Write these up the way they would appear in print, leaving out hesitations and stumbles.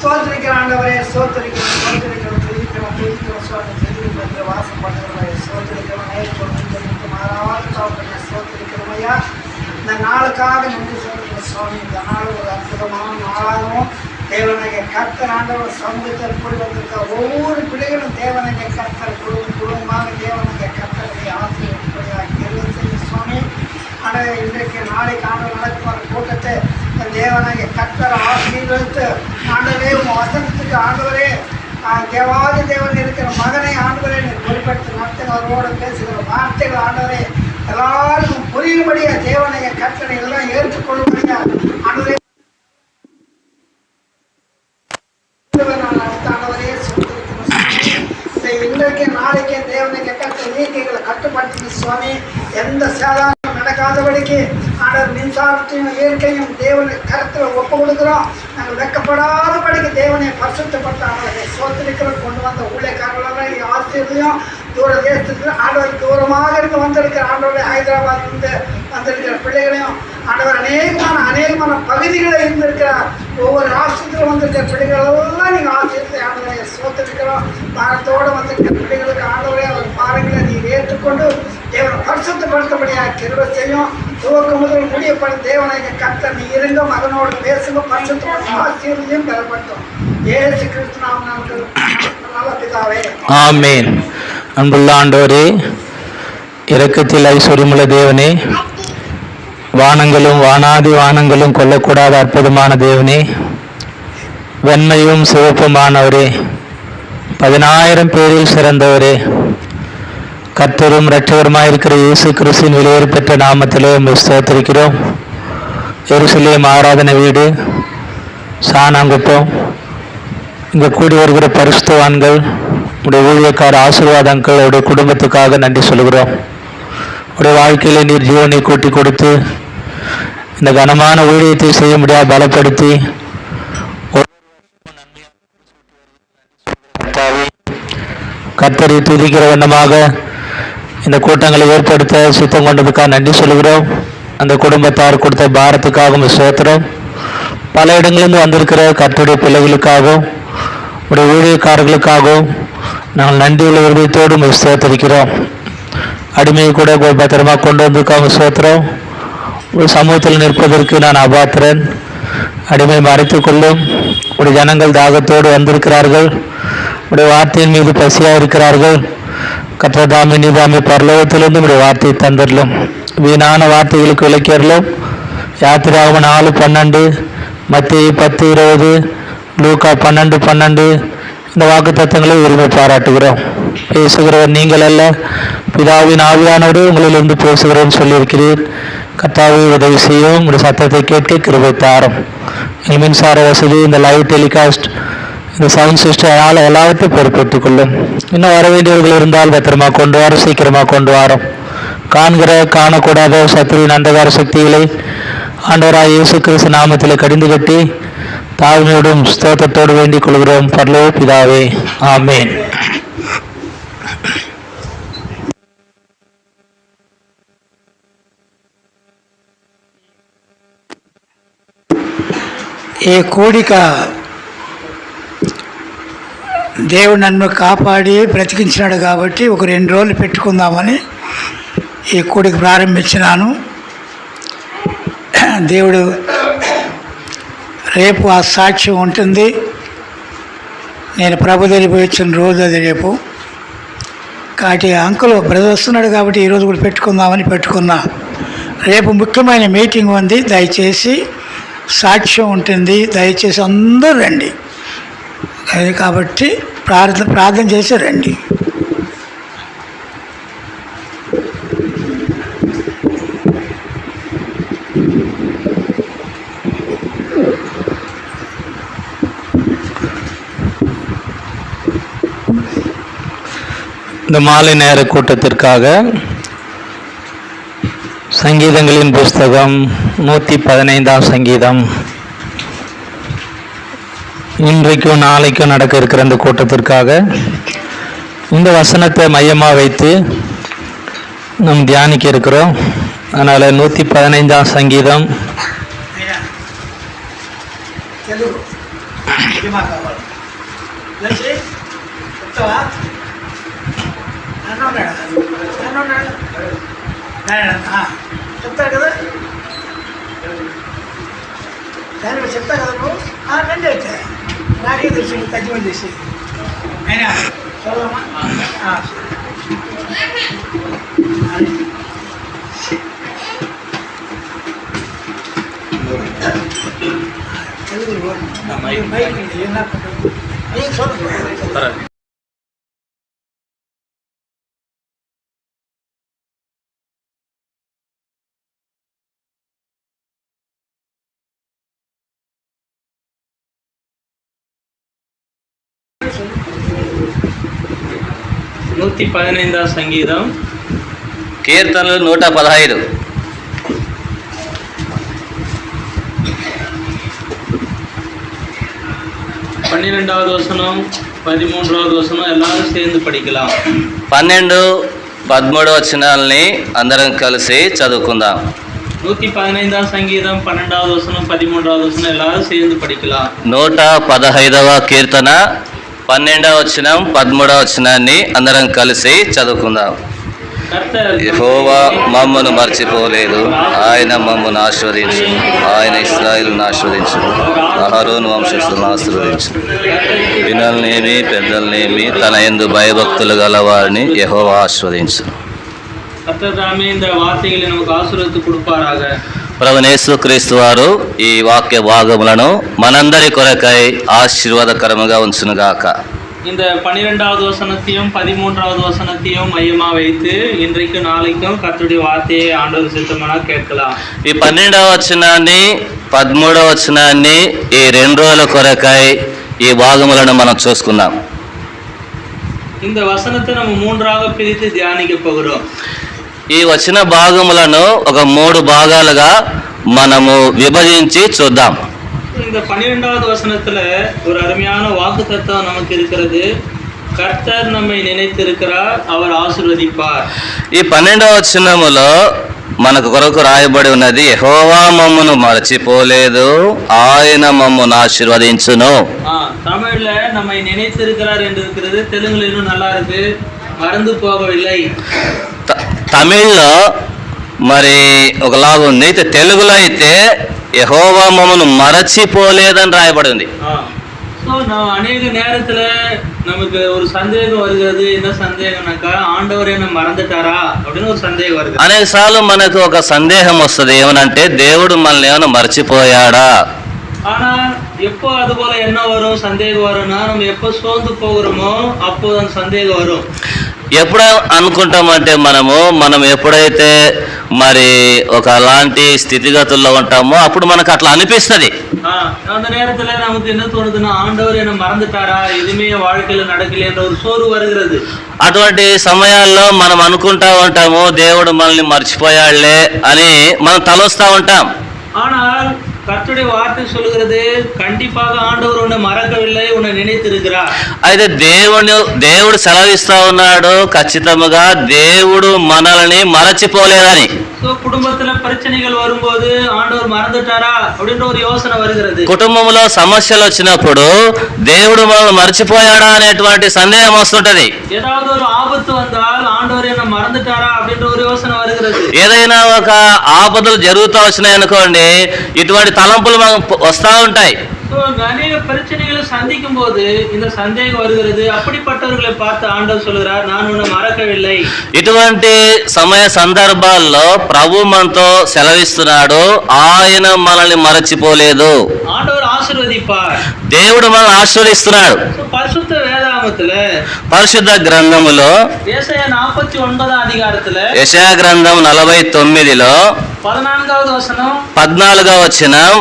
ஸ்தோத்திரிக்கிற ஆண்டவரே, ஸ்தோத்திரிக்கிறோம், ஸ்தோத்திரிக்கிறோம், துதிக்கிறோம், துதிக்கிறோம், சுவாமி, துதிக்கிறோம், வாசம் பண்ணுறவரை ஸ்தோத்திரிக்கிறோம், நேற்று மாறாத சாப்பிட்ற ஸ்தோத்திரிக்கிறோம் ஐயா. இந்த நாளுக்காக நன்றி சொல்லுங்கள் சுவாமி. இந்த நாள் ஒரு அற்புதமான நாளாகவும் தேவனைய கர்த்தர் ஆண்டவர் சமூகத்தில் கூடி வந்திருக்க ஒவ்வொரு பிள்ளைகளும் தேவனைய கர்த்தர் குடும்பமாக தேவனைய கர்த்தரை ஆசீர்வதிப்பதாக சுவாமி. ஆனால் இன்றைக்கு நாளைக்கு ஆண்டவர் நடக்குற கூட்டத்தை தேவனைய கர்த்தர் ஆசீர்வதித்து ஆண்டவரே உங்கள் வசனத்துக்கு ஆண்டவரே தேவாதி தேவன் இருக்கிற மகனை ஆண்டவரே பொறுப்படுத்தி நடத்துகிறவரோடு பேசுகிற வார்த்தைகள் ஆண்டவரே எல்லாருக்கும் புரியும்படியா தேவனைய கர்த்தரை எல்லாம் ஏற்றுக்கொள்ளும்படியா ஆண்டவரே இன்றைக்கு நாளைக்கே தேவனைய கர்த்தர் நீதிகளை கட்டுப்படுத்தி சுவாமி. எந்த சேதாரம் நடக்காதபடிக்கு ஆண்டவர் மின்சாரத்தையும் இயற்கையும் தேவனை கருத்தில் ஒப்பு கொடுக்குறோம். நாங்கள் வெக்கப்படாதபடிக்கு தேவனை பரிசுத்தப்பட்ட அவர்களை சோதனைக்கிறோம். கொண்டு வந்த ஊழியக்காரர்களெல்லாம் ஆசிரியரையும் தூர தேசத்துக்கு ஆண்டவர் தூரமாக இருந்து வந்திருக்கிற ஆண்டவரை ஹைதராபாத் இருந்து வந்திருக்கிற பிள்ளைகளையும் ஆண்டவர் அநேகமான பகுதிகளில் இருந்திருக்கிறார். ஒவ்வொரு ராஷ்டிரத்தில் வந்திருக்கிற பிள்ளைகளெல்லாம் நீங்கள் ஆசிரியத்தை ஆண்டவரை சோதனைக்கிறோம். பாரத்தோடு வந்திருக்கிற பிள்ளைகளுக்கு ஆண்டவரை அவர் பாருங்களை நீங்கள் ஏற்றுக்கொண்டு தேவனை பரிசுத்தப்படுத்தபடியாக கிருபை செய்யும். துவக்கம் முதல் முடியப்படும் தேவனை கர்த்தர் நீ இருங்க, மகனோடு பேசுங்க, பரிசுத்தமான ஆசீர்வாதம் பெறப்பட்டோம். இயேசு கிறிஸ்து நாமத்தில் நல்ல பிதாவே, ஆமென். அன்புள்ள ஆண்டவரே, இரக்கத்தில் ஐஸ்வர்யமுள்ள தேவனே, வானங்களும் வானாதி வானங்களும் கொல்லக்கூடாத அற்புதமான தேவனே, வெண்மையும் சிவப்புமானவரே, 10,000 பேரில் சிறந்தவரே, கர்த்தரும் இரட்சகருமாயிருக்கிற இயேசு கிறிஸ்துவின் விலையேற பெற்ற நாமத்திலே உம்மை ஸ்தோத்திரிக்கிறோம். எருசலேம் ஆராதனை வீடு சாணாங்குப்பம், இங்கே கூடி வருகிற பரிசுத்தவான்கள், உடைய ஊழியக்கார ஆசீர்வாதங்கள், உடைய குடும்பத்துக்காக நன்றி சொல்கிறோம். உடைய வாழ்க்கையில் நீர் ஜீவனை கூட்டி கொடுத்து இந்த கனமான ஊழியத்தை செய்ய முடியாது பலப்படுத்தி கர்த்தரை துதிக்கிற வண்ணமாக இந்த கூட்டங்களை ஏற்படுத்த சுத்தம் கொண்டதுக்காக நன்றி சொல்கிறோம். அந்த குடும்பத்தார் கொடுத்த பாரத்துக்காகவும் ஸ்தோத்திரம். பல இடங்களிலிருந்து வந்திருக்கிற கர்த்தருடைய பிள்ளைகளுக்காகவும் உடைய ஊழியக்காரர்களுக்காகவும் நாங்கள் நன்றியுள்ள விருதத்தோடு ஸ்தோத்திரிக்கிறோம். அடிமையை கூட பத்திரமாக கொண்டு வந்திருக்காங்க ஸ்தோத்திரம். ஒரு சமூகத்தில் நிற்பதற்கு நான் அபாத்திரன், அடிமை மறைத்துக் கொள்ளும். உடைய ஜனங்கள் தாகத்தோடு வந்திருக்கிறார்கள், உடைய வார்த்தையின் மீது பசியாக இருக்கிறார்கள். கர்த்ததாமே நீதாமே பரலோகத்திலிருந்து உடைய வார்த்தையை தந்துடலும். வீணான வார்த்தைகளுக்கு விலக்கியறலும். யாத்திராகமம் 4:12, மத்தேயு 10:20, லூக்கா 12:12 இந்த வாக்கு தத்தங்களை உரிமை பாராட்டுகிறோம். பேசுகிறவர் நீங்கள் அல்ல, பிதாவின் ஆவியானவரே உங்களிலிருந்து பேசுகிறேன்னு சொல்லியிருக்கிறீர். கர்த்தாவே உதவி செய்யும். உங்களுடைய சத்தத்தை கேட்க கிருபை தாரும். மின்சார வசதி, இந்த லைவ் டெலிகாஸ்ட், இந்த சவுண்ட் சிஸ்டம் எல்லாவற்றையும் பொறுப்பேற்றுக் கொள்ளும். இன்னும் வர வேண்டியவர்கள் இருந்தால் பத்திரமா கொண்டு வர, சீக்கிரமாக கொண்டு வரோம். காண்கிற காணக்கூடாத சத்துருவின் அந்தகார சக்திகளை ஆண்டவராய் இயேசு கிறிஸ்து நாமத்தில் கடிந்து கட்டி தாழ்மையோடும் ஸ்தோத்திரத்தோடு வேண்டிக் கொள்கிறோம். பரலோக பிதாவே, ஆமென். ఈ కోడిక దేవుడు నన్ను కాపాడి బ్రతికించినాడు కాబట్టి ఒక 2 రోజులు పెట్టుకుందామని ఈ కూడిక ప్రారంభించినాను. దేవుడు రేపు ఆ సాక్ష్యం ఉంటుంది. నేను ప్రభు తెలిపోయి వచ్చిన రోజు అది రేపు. కాబట్టి అంకుల్ బ్రదర్ వస్తున్నాడు కాబట్టి ఈరోజు కూడా పెట్టుకుందామని పెట్టుకున్నా. రేపు ముఖ్యమైన మీటింగ్ ఉంది, దయచేసి సాక్ష్యం ఉంటుంది, దయచేసి అందరూ రండి. అది కాబట్టి ప్రార్థన చేసి రండి. இந்த மாலை நேர கூட்டத்திற்காக சங்கீதங்களின் புஸ்தகம் 115ஆம் சங்கீதம், இன்றைக்கும் நாளைக்கும் நடக்க இருக்கிற இந்த கூட்டத்திற்காக இந்த வசனத்தை மையமாக வைத்து நாம் தியானிக்க இருக்கிறோம். அதனால் 115ஆம் சங்கீதம் ఇది మాకు కావాలి. తెలిసి చెప్తావా? అన్న ఉన్నాడా? చెప్తారు కదా, దాని చెప్తా కదా నువ్వు. రండి అయితే, నాకే తెలుసు తగ్గిమని చేసి అయినా చదవమ్మా. నూతి 15వ సంగీతం కీర్తనలు 115. 12வது வசனம் 13வது வசனம் எல்லாரும் சேர்ந்து படிக்கலாம். 12, 13 వచనాలని అందరం కలిసి చదువుకుందాం. 115వ సంగీతం 12வது வசனம் 13வது వచనం எல்லாரும் சேர்ந்து படிக்கலாம். 115వ కీర్తన 12వ వచనం 13వ వచనాన్ని అందరం కలిసి చదువుకుందాం. యెహోవా మమ్మను మర్చిపోలేదు, ఆయన మమ్మను ఆశీర్వదించు, ఆయన ఇశ్రాయేలును ఆశీర్వదించు, అహరోను వంశస్థులను ఆశీర్వదించు. పిల్లలనేమి పెద్దలనేమి తన యందు భయభక్తులు గలవారిని యెహోవా ఆశీర్వదించు. இந்த வார்த்தைகளை நமக்கு ஆசீர்வதித்து கொடுப்பாராக. ప్రభువైన యేసుక్రీస్తు వారు ఈ వాక్య భాగములను మనందరి కొరకై ఆశీర్వాదకరముగా ఉంచునుగాక. இந்த 12வது வசனத்தையும் 13வது வசனத்தையும் மையமா வைத்து இன்றைக்கும் நாளைக்கும் கர்த்தருடைய வார்த்தையை ஆண்டவர் சித்தமானா கேட்கலாம். ఈ 12వ వచనాన్ని 13వ వచనాన్ని ఈ 2 రోజుల కొరకై ఈ భాగములను మనం చూసుకుందాం. இந்த వసనத்தை நம்ம மூன்றாக பிரித்து தியானிக்க போகிறோம். ఈ వచన భాగములను ఒక 3 భాగాలుగా మనము విభజించి చూద్దాం. இந்த 12வது வசனத்துல ஒரு அருமையான வாக்கு தத்துவம் நமக்கு இருக்கிறது. கர்த்தர் நம்மை நினைத்திருக்கிறார், அவர் ஆசீர்வதிப்பார். ఈ 12వ వచనములో మనకు కొరకు రాయబడి ఉన్నది, యెహోవా మమ్మను మరచిపోలేదు, ఆయన మమ్మను ఆశీర్వదించును. தமிழ்ல நம்மை நினைத்திருக்கிறார் என்று இருக்கிறது, தெலுங்குல இன்னும் நல்லா இருக்கு, மறந்து போகவில்லை. తమిళ్లో మరి ఒకలాగా ఉంది, అయితే తెలుగులో అయితే యెహోవా మమ్మను మరచిపోలేదని రాయబడి ఉంది. ஸோ நான் அநேக நேரத்தில் நமக்கு ஒரு சந்தேகம் வருகிறது. என்ன சந்தேகம்னாக்கா, ஆண்டவர் என்ன மறந்துட்டாரா அப்படின்னு ஒரு சந்தேகம் வருது. అనేక సార్లు మనకు ఒక సందేహం వస్తుంది, ఏమనంటే దేవుడు మనల్ని ఏమైనా మర్చిపోయాడా. ஆனால் எப்போ அது போல என்ன வரும், சந்தேகம் வரும்னா, நம்ம எப்போ சோர்ந்து போகிறோமோ அப்போ அந்த சந்தேகம் வரும். ఎప్పుడు అనుకుంటామంటే మనం ఎప్పుడైతే మరి ఒక అలాంటి స్థితిగతుల్లో ఉంటామో అప్పుడు మనకు అట్లా అనిపిస్తుంది. அந்த நேரத்துல நமக்கு என்ன தோணுதுன்னா, ஆண்டவர் என்ன மறந்துட்டாரா, எதுவுமே வாழ்க்கையில நடக்கல என்ற ஒரு சோர்வு வருகிறது. అటువంటి సమయాల్లో మనం అనుకుంటా ఉంటాము, దేవుడు మనల్ని మర్చిపోయాడులే అని మనం తలొస్తా ఉంటాం. ஆனால் கர்த்தருடைய வார்த்தை சொல்கிறது, கண்டிப்பாக ஆண்டவர் உன்னை மறக்கவில்லை, உன்னை நினைத்திருக்கிறார். అయితే దేవుడు సెలవిస్తా ఉన్నాడు, ఖచ్చితంగా దేవుడు మనల్ని మరచిపోలేదని. కుటుంబத்துல பிரச்சனைகள் வரும்போது ஆண்டவர் மறந்துட்டாரா அப்படின்ற ஒரு யோசனை வருகிறது. కుటుంబంలో సమస్యలు వచ్చినప్పుడు దేవుడు మనల్ని మర్చిపోయాడా అనేటువంటి సందేహం వస్తుంటది. ஏதாவது ஒரு ஆபத்து வந்தால் ஆண்டவர் என்ன மறந்துட்டாரா அப்படின்ற ஒரு யோசனை வருகிறது. ఏదైనా ఒక ఆపదలు జరుగుతూ వచ్చినాయి అనుకోండి, ఇటువంటి తలంపులు మనకు వస్తూ ఉంటాయి. அநேக பிரச்சனைகளை சந்திக்கும் போது இந்த சந்தேகம் வருகிறது. அப்படிப்பட்டவர்களை பார்த்து ஆண்டவர் சொல்கிறார், நான் உன்னை மறக்கவில்லை. ఇటువంటి సమయ సందర్భాల్లో ప్రభు మనతో సెలవిస్తున్నాడు, ఆయన మనల్ని మరచిపోలేదు. ஆண்டவர் ஆசీర్వதிப்பார். దేవుడు మనల్ని ఆశీర్వదిస్తున్నాడు. పరిశుద్ధ వేదామத்துல పరిశుద్ధ గ్రంథములో యెషయా 49వ అధికారத்துல యెషయా గ్రంథం 49లో 14వ వచనం 14వ వచనం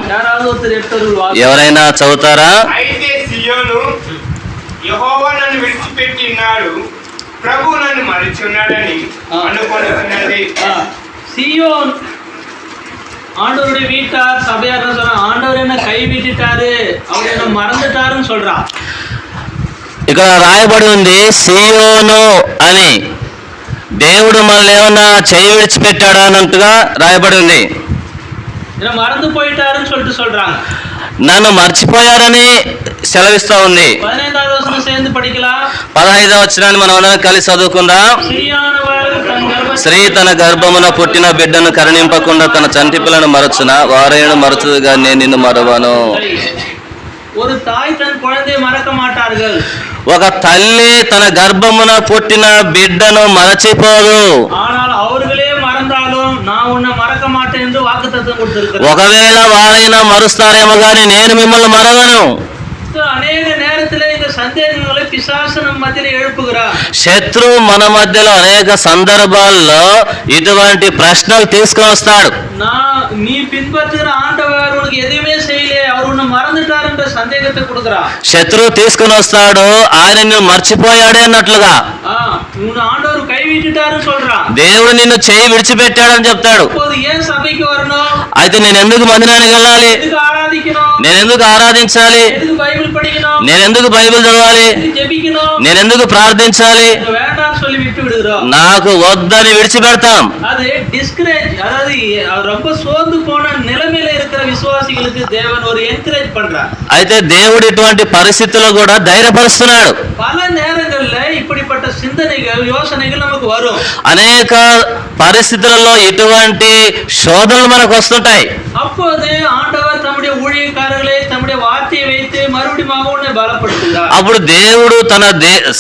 ఎవరైనా చదువుతారా? అయితే సియోను, యెహోవా నన్ను విడిచిపెట్టినాడు, ప్రభు నన్ను మరిచున్నాడని అనుకొనుచున్నది. சியோன் ஆண்டவருடைய வீட்டார் சபையார் சொன்னா, ஆண்டவர் என்ன கைவிட்டுட்டாரு, அவர் என்ன மறந்துட்டாருன்னு சொல்றா. ఇక్కడ రాయబడి ఉంది సియోను అని. దేవుడు మనల్ని ఏమన్నా చేయి విడిచిపెట్టాడా అన్నట్టుగా రాయబడి ఉంది. மறந்து போயிட்டாருன்னு சொல்லிட்டு சொல்றாங்க. నన్ను మర్చిపోయారని సెలవిస్తా ఉంది. 15வது வசனம் சேர்ந்து படிக்கலாம். 15వ వచనాన్ని మనం అందరం కలిసి చదువుకుందాం. ஸ்ரீயானவர் தன் கர்ப்ப స్త్రీ తన గర్భమున పుట్టిన బిడ్డను కరుణింపకుండా తన చంటి పిల్లను మరచున వారైనా మరచుదుగా నేను నిన్ను మరవను. ஒரு தாய் தன் குழந்தையை மறக்க மாட்டார்கள். ఒక తల్లి తన గర్భమున పుట్టిన బిడ్డను మరచిపోదు. ஆனால் அவர்களே மறந்தாலும் நான் உன்னை மறக்க மாட்டேன் என்று வாக்குத்தத்தம் கொடுத்திருக்கிறார். ఒకవేళ వారైనా మరుస్తారేమో కానీ నేను మిమ్మల్ని మరవను. అనేక நேரத்துல இந்த సందేహங்களை పిశాచు நம்ம మధ్యలో எழுப்புகிறார். శత్రువు మన మధ్యలో అనేక సందర్భాల్లో ఇటువంటి ప్రశ్నలు తీసుకొని వస్తాడు. நீ பின்பற்றுகிற ஆண்டவர் உனக்கு எதுவுமே செய்யல, அவர் உன்னை மறந்துட்டார் என்ற சந்தேகத்தை கொடுக்கிறார். శత్రువు తీసుకొని వస్తాడు, ఆయన నిన్ను మర్చిపోయాడే అన్నట్లుగా. உன் ఆండவர் கைவிட்டுட்டாருன்னு சொல்றான். దేవుడు నిన్ను చేయి విడిచిపెట్టాడని చెప్తాడు. அப்போது ஏன் సభకి வரணும்? అయితే నేను ఎందుకు మందిరానికి వెళ్ళాలి? ఎందుకు ఆరాధించணும்? నేను ఎందుకు ఆరాధించాలి? ఎందుకు బైబిల్ படிக்கணும்? నేను ఎందుకు బైబిల్ చదవాలి? ఎందుకు జెபிக்கணும்? నేను ఎందుకు ప్రార్థించాలి? வேண்டாம் சொல்லி விட்டு விடுகிறோம். నాకు వద్దని విడిచిపెడతాం. அது டிஸ்கரேஜ், அதாவது ரொம்ப சோர்ந்து போன நிலைமையில இருக்கிற விசுவாசிகளுக்கு தேவன் ஒரு என்கரேஜ் பண்றார். అయితే దేవుడు ఇటువంటి పరిస్థితుల్లో కూడా ధైర్యపరుస్తున్నాడు. பல நேரங்கள்ல இப்படிப்பட்ட சிந்தனைகள் யோசனைகள் நமக்கு வரும். అనేక పరిస్థితులలో ఇటువంటి శోధనలు మనకు వస్తుంటాయి. அப்போது ஆண்டவர் தம்முடைய ஊழியக்காரர்களை தம்முடைய வார்த்தையை வைத்து மறுபடியும் உன்னை பலப்படுத்துகிறார். అప్పుడు దేవుడు తన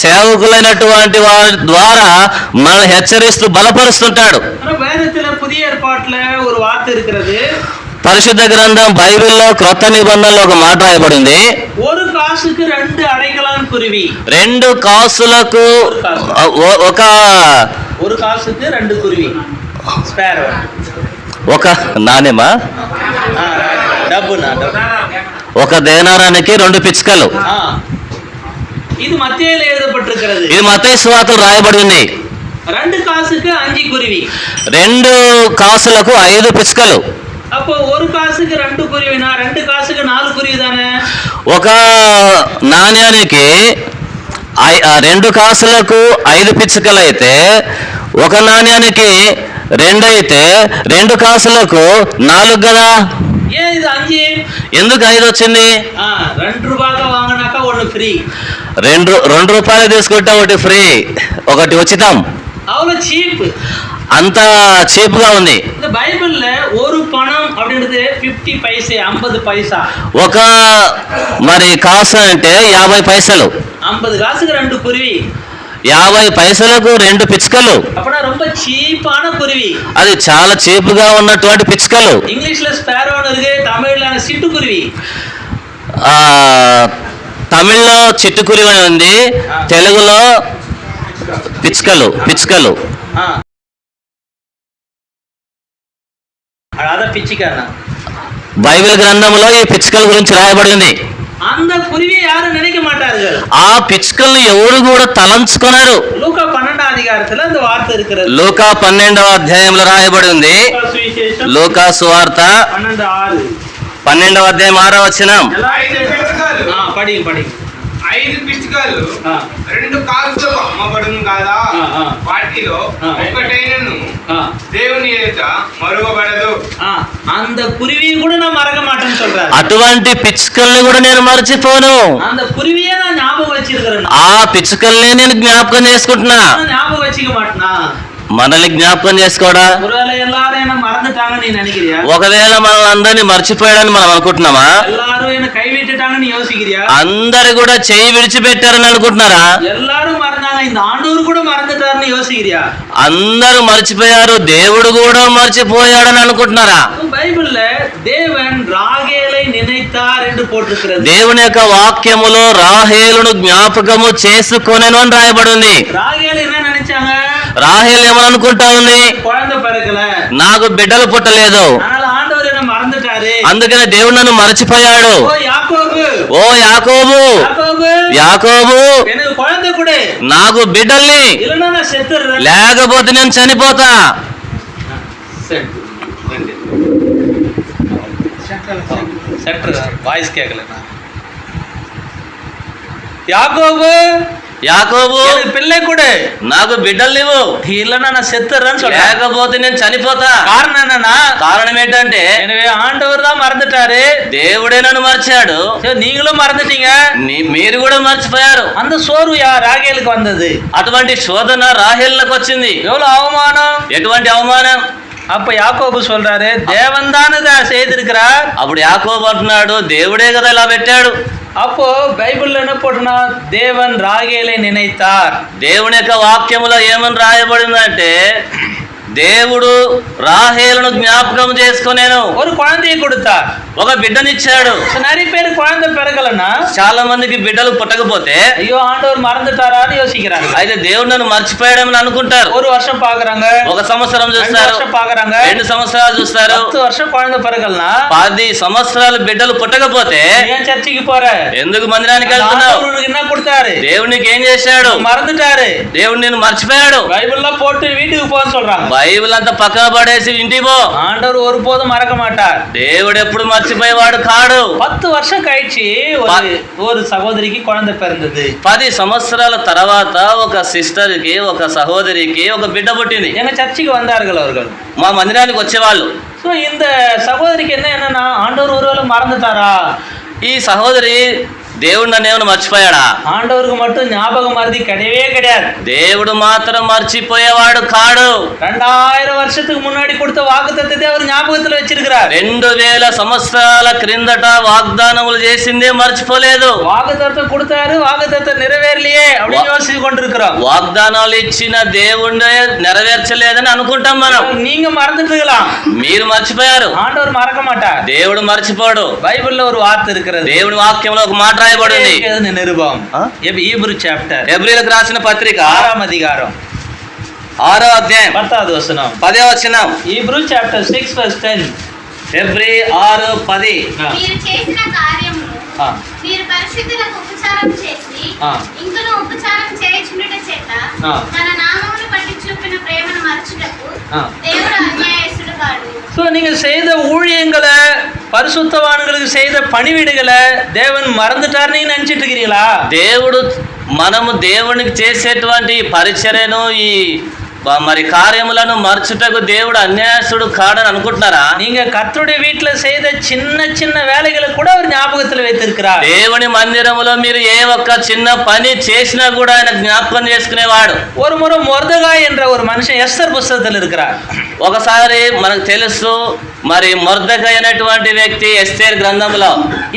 సేవకులైనటువంటి వారి ద్వారా మనల్ని హెచ్చరిస్తూ బలపరుస్తుంటాడు. வேதத்துல புதிய ఏర్పాట్ల ஒரு వార్త இருக்கிறது. పరిశుద్ధ గ్రంథం బైబిల్లో క్రొత్త నిబంధనలో ఒక మాట రాయబడింది. ஒரு காசுக்கு 2 அடைக்கலான் குருவி. 2 కాసులకు ஒரு காசுக்கு 2 குருவி. స్పారో. ఒక నాణెమా? డబ్బునా? ఒక దేనారానికి 2 పిచ్చుకలు. ఇది మత్తయిలో எழுதப்பட்டிருக்கிறது. ఇది మత్తయి సువార్తలో రాయబడింది. 2 కాసుకు 5 కురివి. 2 కాసులకు 5 పిచ్చుకలు. அப்போ ஒரு காசுக்கு 2 కురివినా 2 కాసుకు 4 కురివి தானே? ఒక నాణ్యానికి 2 కాసులకు 5 పిచ్చుకలు అయితే, ఒక నాణ్యానికి 2 అయితే 2 కాసులకు 4 కదా. ஏன் இது 5? ఎందుకు 5 వచ్చింది? 2 రూపాయలు వాంగనాక 1 ఫ్రీ. 2 రూపాయలు తీసుకుంటే ఒకటి ఫ్రీ, ఒకటి ఉచితం. అவ்வளவு చీప్. అంత చీప్ గా ఉంది. இந்த బైబిల్లో ஒரு பணம் அப்படின்றது 50 పైసే, 50 పైసా. ఒక మరి కాసు అంటే 50 పైసలు. 50 కాసుకు 2 కురివి. 50 పైసలకు 2 పిచ్చుకలు. అప్పుడు ரொம்ப చీపాன కురివి. అది చాలా చీప్ గా ఉన్నటువంటి పిచ్చుకలు. ఇంగ్లీష్లో స్పారోன்னு இருக்கு, தமிழ்ல சிட்டுக்குருவி. తమిళ్లో చిట్టుకురి అని ఉంది, తెలుగులో పిచ్చుకలు. అదా పిచ్చికన్నా. బైబిల్ గ్రంథంలో ఈ పిచ్చుకల గురించి రాయబడింది. அந்த குருவியை யாரும் நினைக்க மாட்டார்கள். ఆ పిచ్చుకల్ని ఎవరు కూడా తలంచుకున్నారు. లూకా 12వ అధ్యాయంలో அந்த వార్త இருக்கிறது. లూకా 12వ అధ్యాయంలో రాయబడి ఉంది. లూకా సువార్త 12వ అధ్యాయం 6వ వచనం. 5 పిచ్చుకలు 2 కాసులకు అమ్మబడును కదా, వాటిలో ఒకటైనను దేవుని ఎదుట మరువబడదు. அந்த குருவியை கூட நான் மறக்க மாட்டேன்னு சொல்றாரு. అటువంటి పిచ్చుకల్ని కూడా నేను మర్చిపోను. அந்த குருவியை நான் ஞாபகம் வச்சிருக்கிறேன். ఆ పిచ్చుకల్ని నేను జ్ఞాపకం చేసుకుంటున్నా. ஞாபகம் வச்சுக்க மாட்டேனா? మనల్ని జ్ఞాపకం చేసుకోవడా? ஒருவேளை எல்லாரும் என்ன மறந்துட்டாங்கன்னு நீ நினைக்கிறியா? ఒకవేళ మనల్ని అందరినీ మర్చిపోయాడని మనం అనుకుంటున్నామా? எல்லாரும் என்ன கைவிட்டுட்டாங்கன்னு யோசிக்கிறியா? అందరు కూడా చెయ్యి విడిచిపెట్టారని అనుకుంటున్నారా? எல்லாரும் மறந்தாங்க, இந்த ஆண்டவர் கூட மறந்துட்டாருன்னு யோசிக்கிறியா? అందరూ మర్చిపోయారు, దేవుడు కూడా మర్చిపోయాడని అనుకుంటున్నారా? బైబిల్లో దేవన్ రాహేలై నిனைத்தார் என்று போட்டிருக்கிறது. దేవుని యొక్క వాక్యములో రాహేలును జ్ఞాపకము చేసుకొనెను అని రాయబడి ఉంది. రాహేలు என்ன நினைச்சாங்க? రాహేలు ఏమని అనుకుంటా ఉంది? குழந்தை பிறக்கல, నాకు బిడ్డలు పుట్టలేదు, அதனால ఆండవర్ என்ன మறந்துட்டாரு, అందుకని దేవుడు నన్ను మర్చిపోయాడు. ఓ యాకోబు, ఓ యాకోబు, యాకోబు எனக்கு குழந்தை கொடு, నాకు బిడ్డల్ని, இல்லன்னா நான் செத்துறேன், లేకపోతే నేను చనిపోతా. వాయిస్ కేకలే. యాకోబు యాకోబు எனக்கு பிள்ளை கொடு, నాకు బిడ్డలు లేవు, இல்லைன்னா நான் செத்துறேன்னு சொல்றேன். లేకపోతే నేను చనిపోతా. காரணம் என்னன்னா, కారణం ఏంటంటే எனவே ஆண்டவர் தான் மறந்துட்டாரு, దేవుడే నన్ను మర్చాడు, சரி, நீங்களும் மறந்துட்டீங்க. మీరు కూడా మర్చిపోయారు. அந்த சோர்வு ராகேலுக்கு வந்தது. అటువంటి శోధన రాహేలుకు వచ్చింది. எவ்வளவு அவமானம். ఎటువంటి అవమానం. அப்ப யாக்கோபு சொல்றாரு, தேவன் தான் இதை செய்திருக்கிறார். అప్పుడు యాకోబు అంటున్నాడు, దేవుడే కదా ఇలా పెట్టాడు. அப்போ బైబిల్లో என்ன போட்டுனா, தேவன் ராகேலை நினைத்தார். దేవుని యొక్క వాక్యములో ఏమని రాయబడిందంటే, దేవుడు రాహేలును జ్ఞాపకం చేసుకునేను, ஒரு குழந்தையை கொடுத்தார். ఒక బిడ్డనిచ్చాడు. நிறைய பேர் குழந்தை பிறக்கலன்னா చాలా మందికి బిడ్డలు పుట్టకపోతే ஐயோ ஆண்டவர் மறந்துட்டாரான்னு யோசிக்கிறாங்க. అయితే దేవుడు నన్ను మర్చిపోయాడని అనుకుంటారు. ஒரு வருஷம் பாக்குறாங்க, ఒక సంవత్సరం 2 చూస్తారు, வருஷம் பாக்குறாங்க, 2 సంవత్సరాలు చూస్తారు, 10 வருஷம் குழந்தை பிறக்கலனா 10 సంవత్సరాలు బిడ్డలు పుట్టకపోతే ஏன் சர்ச்சைக்கு போற? ఎందుకు మందిరానికి వెళ్తున్నావు? ஆண்டவர் உனக்கு என்ன கொடுத்தாரு? దేవునికి ఏం చేశాడు? மறந்துட்டாரு. దేవుడు నిన్ను మర్చిపోయాడు. பைபிள்லாம் போட்டு வீட்டுக்கு போன்னு சொல்றாங்க. బైబిల్ అంతా పక్కన పడేసి ఇంటికి పో. ஆண்டவர் ஒருபோதும் மறக்க மாட்டார். దేవుడు ఎప్పుడు మర్చిపోయేవాడు కాడు. 10 வருஷம் கழிச்சு ஒரு సహోదరికి குழந்தை பிறந்தது. 10 సంవత్సరాల తర్వాత ఒక సిస్టర్ కి, ఒక సహోదరికి ఒక బిడ్డ పుట్టింది. எங்க சர்ச்சுக்கு வந்தார்கள் அவர்கள். మా మందిరానికి వచ్చేవాళ్ళు. ஸோ இந்த சகோதரிக்கு என்னன்னா, ஆண்டவர் ஒருவேளை மறந்துட்டாரா? ఈ సహోదరి దేవుడు నన్ను ఏమైనా మర్చిపోయాడా? ஆண்டவருக்கு மட்டும் ஞாபக மறதி கிடையவே கிடையாது. దేవుడు మాత్రం మర్చిపోయేవాడు కాడు. 2000 வருஷத்துக்கு முன்னாடி கொடுத்த வாக்குத்தத்தத்தை அவர் ஞாபகத்துல வச்சிருக்கிறார். 2000 సంవత్సరాల క్రిందట వాగ్దానములు చేసిందే మర్చిపోలేదు. வாக்குத்தத்தம் கொடுத்தாரு, வாக்குத்தத்தம் நிறைவேறலையே அப்படின்னு யோசிச்சு கொண்டிருக்கிறோம். వాగ్దానాలు ఇచ్చిన దేవుడే నెరవేర్చలేదని అనుకుంటాం మనం. நீங்க மறந்துட்டுலாம், మీరు మర్చిపోయారు, ஆண்டவர் மறக்க மாட்டார். దేవుడు మర్చిపోడు. బైబిల్లో ஒரு వార్త இருக்கிறது. దేవుడి వాక్యంలో ఒక మాట రాయబడింది. నిరుభం హీబ్రూ చాప్టర్, హెబ్రీయులకు రాసిన పత్రిక 6వ అధికారం 6వ అధ్యాయం 10వ వచనం. 10వ వచనం. Hebrew chapter 6:10. హెబ్రీ 6:10. మీరు చేసిన కార్యములు మీరు పరిశుద్ధులకు ఉపచారం చేసి ఇంకను ఉపచారం చేయుచుండుట చేత తన నామమును బట్టి చూపిన ప్రేమను మరచుటకు దేవుడు అన్యాయస్తుడు కాడు. ஸோ நீங்கள் செய்த ஊழியங்களை, பரிசுத்தவான்களுக்கு செய்த பணிவிடுகளை தேவன் மறந்துட்டார் நீங்க நினைச்சிட்டு இருக்கிறீங்களா? దేవుడు మనము దేవునికి చేసేటువంటి పరిచర్యను, ఈ మరి కార్యములను మర్చుటకు దేవుడు అన్యాయస్తుడు కాడని అనుకుంటున్నారా? நீங்க கர்த்தருடைய வீட்டுல செய்த சின்ன சின்ன வேலைகளை கூட அவர் ஞாபகத்தில் வைத்திருக்கிறார். దేవుని మందిరములో మీరు ఏ ఒక్క చిన్న పని చేసినా కూడా ఆయన జ్ఞాపకం చేసుకునేవాడు. ஒரு முறை மொர்தெகாய் என்ற ஒரு மனுஷன் எஸ்தர் புஸ்தகத்தில் இருக்கிறார். ఒకసారి మనకు తెలుసు, మరి మొర్దెకాయి అనేటువంటి వ్యక్తి ఎస్తేర్ గ్రంథంలో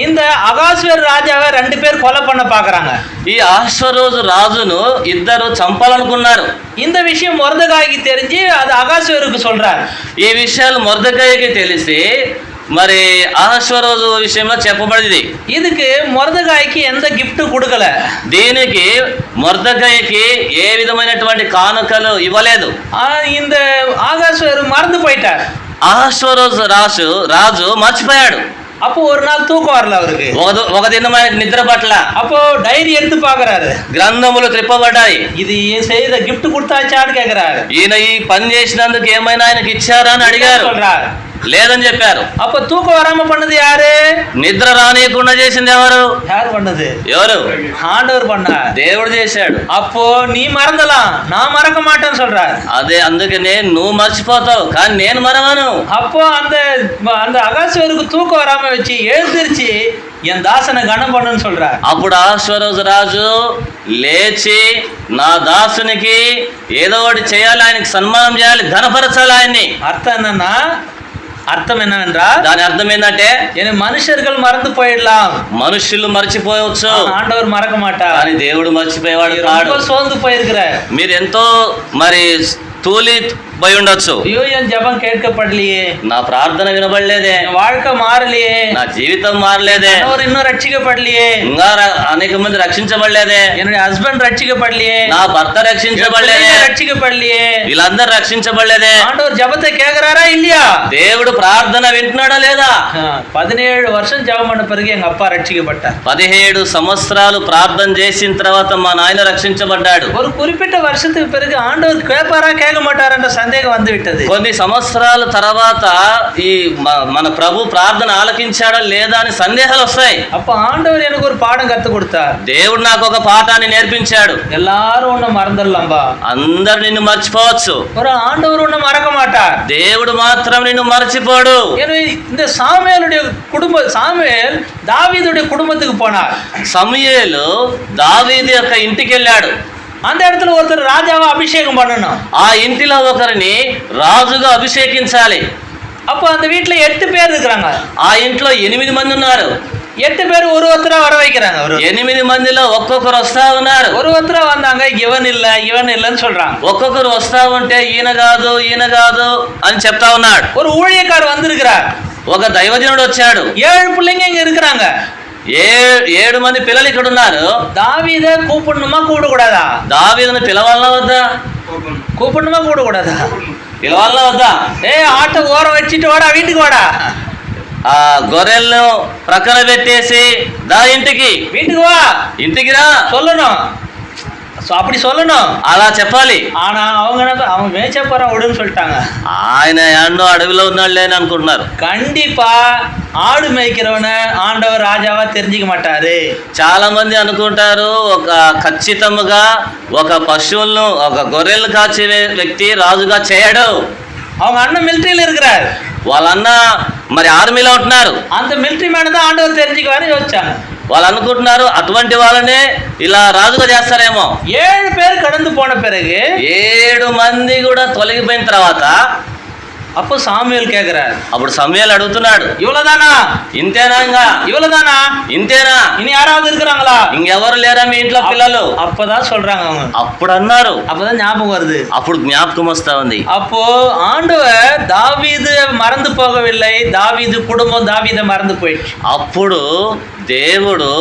இந்த அகாஸ்வேர் ராஜாவை 2 பேர் கொலை பண்ண பாக்குறாங்க. ఈ అహష్వేరోషు రాజును ఇద్దరు చంపాలనుకున్నారు. இந்த விஷயம் மொர்தெகாய்க்கு தெரிஞ்சு அது அகாஸ்வேருக்கு சொல்றார். ఈ విషయాలు మొర్దెకాయికి తెలిసి మరి అహష్వేరోషు విషయంలో చెప్పబడింది. இதுக்கு மொர்தெகாய்க்கு எந்த గిఫ్ట్ கொடுக்கல. దీనికి మొర్దెకాయికి ఏ విధమైనటువంటి కానుకలు ఇవ్వలేదు. இந்த அகாஸ்வேர் மறந்து போயிட்டார். అహష్వేరోషు రాజు మర్చిపోయాడు. அப்போ ஒரு நாள் தூக்கம் வரல அவருக்கு. ఒక దినం ఆయన నిద్ర పట్ల. அப்போ டைரி எடுத்து பாக்குறாரு, గ్రంథములు త్రిప్పబడ్డాయి. இது செய்த గిఫ్ట్ கொடுத்தாச்சான்னு கேக்குறாரு. ఈయన ఈ పని చేసినందుకు ఏమైనా ఆయనకి ఇచ్చారా అని అడిగారు. சொல்றாரு, లేదని చెప్పారు. அப்ப தூக்கம் வராம பண்ணது யாரு? నిద్ర రానియకుండా చేసింది ఎవరు? யார் பண்ணது? ఎవరు? ஆண்டவர் பண்ணார். దేవుడు చేశాడు. அப்போ நீ மறந்தலாம், நான் மறக்க மாட்டேன்னு சொல்றாரு. అదే అందుకనే నువ్వు మర్చిపోతావు, కానీ నేను మరవను. அப்போ அந்த அகாஸ்வேருக்கு தூக்கம் வராம வச்சு எழுந்திருச்சு என் தாசனை கனம் பண்ணுன்னு சொல்றாரு. అప్పుడు అహష్వేరోషు రాజు లేచి, నా దాసునికి ఏదో ఒకటి చేయాలి, ఆయనకి సన్మానం చేయాలి, ఘనపరచాలి ఆయన్ని. అర్థం என்னவென்றால், దాని అర్థం ఏంటంటే, మనుషులు మறந்து పోయిడலாம், మనుషులు మర్చిపోవచ్చు, ఆండవర్ మరక మాటార్, కానీ దేవుడు మర్చిపోయేవాడు కాడు. సోందు పోయిరుக்கிற, మీరు ఎంతో మరి తూలి పోయి ఉండొచ్చు. అయ్యో என் ஜெபம் கேட்கப்படலையே, నా ప్రార్థన వినబడలేదే, என் வாழ்க்கை மாறலையே, నా జీవితం మారలేదే, அவர் இன்னும் రక్షించబడலையே, ఇంకా అనేక మంది రక్షించబడలేదే, என்னுடைய హస్బెండ్ రక్షించబడலையே, నా భర్త రక్షించబడలేదే, రక్షించబడலையே, వీళ్ళందరూ రక్షించబడలేదే. ఆండవర్ జపతే కేకరారా இல்லையா? దేవుడు ప్రార్థన వింటున్నాడా లేదా? 17 வருஷம் ஜெபம் பண்ண பிறகு எங்க அப்பா రక్షించబడ్డారు. 17 సంవత్సరాలు ప్రార్థన చేసిన తర్వాత మా నాయన రక్షించబడ్డాడు. ஒரு குறிப்பிட்ட வருஷத்துக்கு பிறகு ஆண்டவர் கேட்பாரா கேட்க மாட்டாரா சந்தேகம் வந்து விட்டது. కొన్ని సంవత్సరాల తర్వాత ఈ మన ప్రభు ప్రార్థన ఆలకించాడా లేదా అని సందేహాలు వస్తాయి. அப்ப ஆண்டவர் எனக்கு ஒரு பாடம் கத்து கொடுத்தார். దేవుడు నాకు ఒక పాఠాన్ని నేర్పించాడు. எல்லாரும் உன்னை மறந்துடலாம்பா, అందరు నిన్ను మర్చిపోవచ్చు, ஒரு ఆండவர் உன்னை மறக்க மாட்டார். దేవుడు మాత్రం నిన్ను మర్చిపోడు. இந்த சாமுவேலுடைய சாமுவேல் தாவீதுடைய குடும்பத்துக்கு போனார். సమూయేలు దావీదు యొక్క ఇంటికి వెళ్ళాడు. அந்த இடத்துல ஒருத்தர் ராஜாவை அபிஷேகம் பண்ணணும். ఆ ఇంటిలో ఒకరిని రాజుగా అభిషేకించాలి. அப்போ அந்த வீட்டுல 8 பேர் இருக்கிறாங்க. ఆ ఇంట్లో 8 మంది ఉన్నారు. 8 பேர் ஒருத்தரா வர வைக்கிறாங்க. 8 మందిలో ఒక్కొక్కరు వస్తా ఉన్నారు. ஒருத்தரா வந்தாங்க, இவன் இல்லன்னு சொல்றாங்க. ఒక్కొక్కరు వస్తా ఉంటే ఈయన కాదు అని చెప్తా ఉన్నాడు. ஒரு ஊழியக்காரர் வந்திருக்கிறார். ఒక దైవజనుడు వచ్చాడు. 7 பிள்ளைங்க இங்க இருக்கிறாங்க. 7 మంది పిల్లలు ఇక్కడ ఉన్నారు. దావీద కూపడணுமா కూడకూడదా? దావీదును పిలవాలా వద్దా? కూపడணுமா కూడకూడదా? పిలవాలా వద్దా? ఆట ఓర వచ్చిட்டு వాడా, వీటికి వాడా. ఆ గొర్రెలను ప్రక్కన పెట్టేసి దా ఇంటికి, వీటికి వా, ఇంటికి రా சொல்லணும். அப்படி சொல்லணும், అలా చెప్పాలి. ஆனா அவங்க மேய்ச்சப்பறம் விடுன்னு சொல்லிட்டாங்க. ఆయన ఎన్నో అడవిలో ఉన్నాడులే అని అనుకుంటున్నారు. கண்டிப்பா ఆడు మేய்க்கிறவன ఆండவர் రాజావా தெரிஞ்சிக்க மாட்டாரு. చాలా మంది అనుకుంటారు ఒక ఖచ్చితంగా ఒక పశువులను ఒక గొర్రెలను కాచే వ్యక్తి రాజుగా చేయడు. அவங்க அண்ணன் மிலிటరీல இருக்கிறார். వాళ్ళ అన్న మరి ఆర్మీలో ఉంటున్నారు. அந்த మిలిటరీ மேன தான் ஆண்டவர் தெரிஞ்சுக்குவாரு யோசிச்சாங்க. వాళ్ళు అనుకుంటున్నారు అటువంటి వాళ్ళనే ఇలా రాజుగా చేస్తారేమో. 7 பேர் கடந்து போன பிறகு 7 మంది కూడా తొలగిపోయిన తర్వాత அப்போ சாமுவேல் கேக்குறாரு. అప్పుడు సమూయేలు అడుగుతున్నాడు, இவ்வளவுதானா? ఇంతేనా? ఇంకా இவ்வளவுதானா? ఇంతేనా? இனி யாராவது இருக்கிறாங்களா? ఇంకెవరు లేరా మీ ఇంట్లో పిల్లలు? அப்பதான் சொல்றாங்க அவங்க. అప్పుడు అన్నారు. அப்பதான் ஞாபகம் வருது. అప్పుడు జ్ఞాపకం వస్తా ఉంది. அப்போ ஆண்டவர் தாவீது மறந்து போகவில்லை, தாவீது குடும்பம் தாவீதை மறந்து போயிடுச்சு. అప్పుడు దేవుడు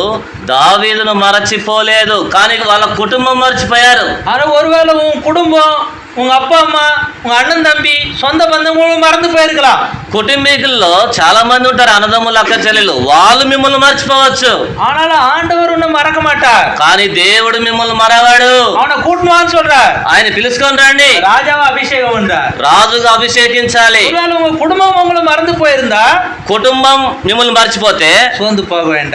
దావీదును మరచిపోలేదు, కానీ వాళ్ళ కుటుంబం మర్చిపోయారు. ஆனா ஒருவேளை உன் குடும்பம், உங்க அப்பா அம்மா, உங்க அண்ணன் தம்பி, சொந்த பந்தங்களும் மறந்து போயிருக்கலாம். కుటుంబీకుల్లో చాలా మంది ఉంటారు, అన్నదమ్ములు అక్క చెల్లెలు, వాళ్ళు మిమ్మల్ని మర్చిపోవచ్చు. ஆனாலும் ஆண்டவர் உன்னை மறக்க மாட்டார். కానీ దేవుడు మిమ్మల్ని మరవాడు. அவனை கூட்டணும்னு சொல்றார். ఆయన పిలుచుకొని రండి, ராஜாவை அபிஷேகம் பண்றார். రాజుగా అభిషేకించాలి. ஒருவேளை உங்க குடும்பம் உங்களை மறந்து போயிருந்தா కుటుంబం మిమ్మల్ని మర్చిపోతే சோர்ந்து போக வேண்டாம்.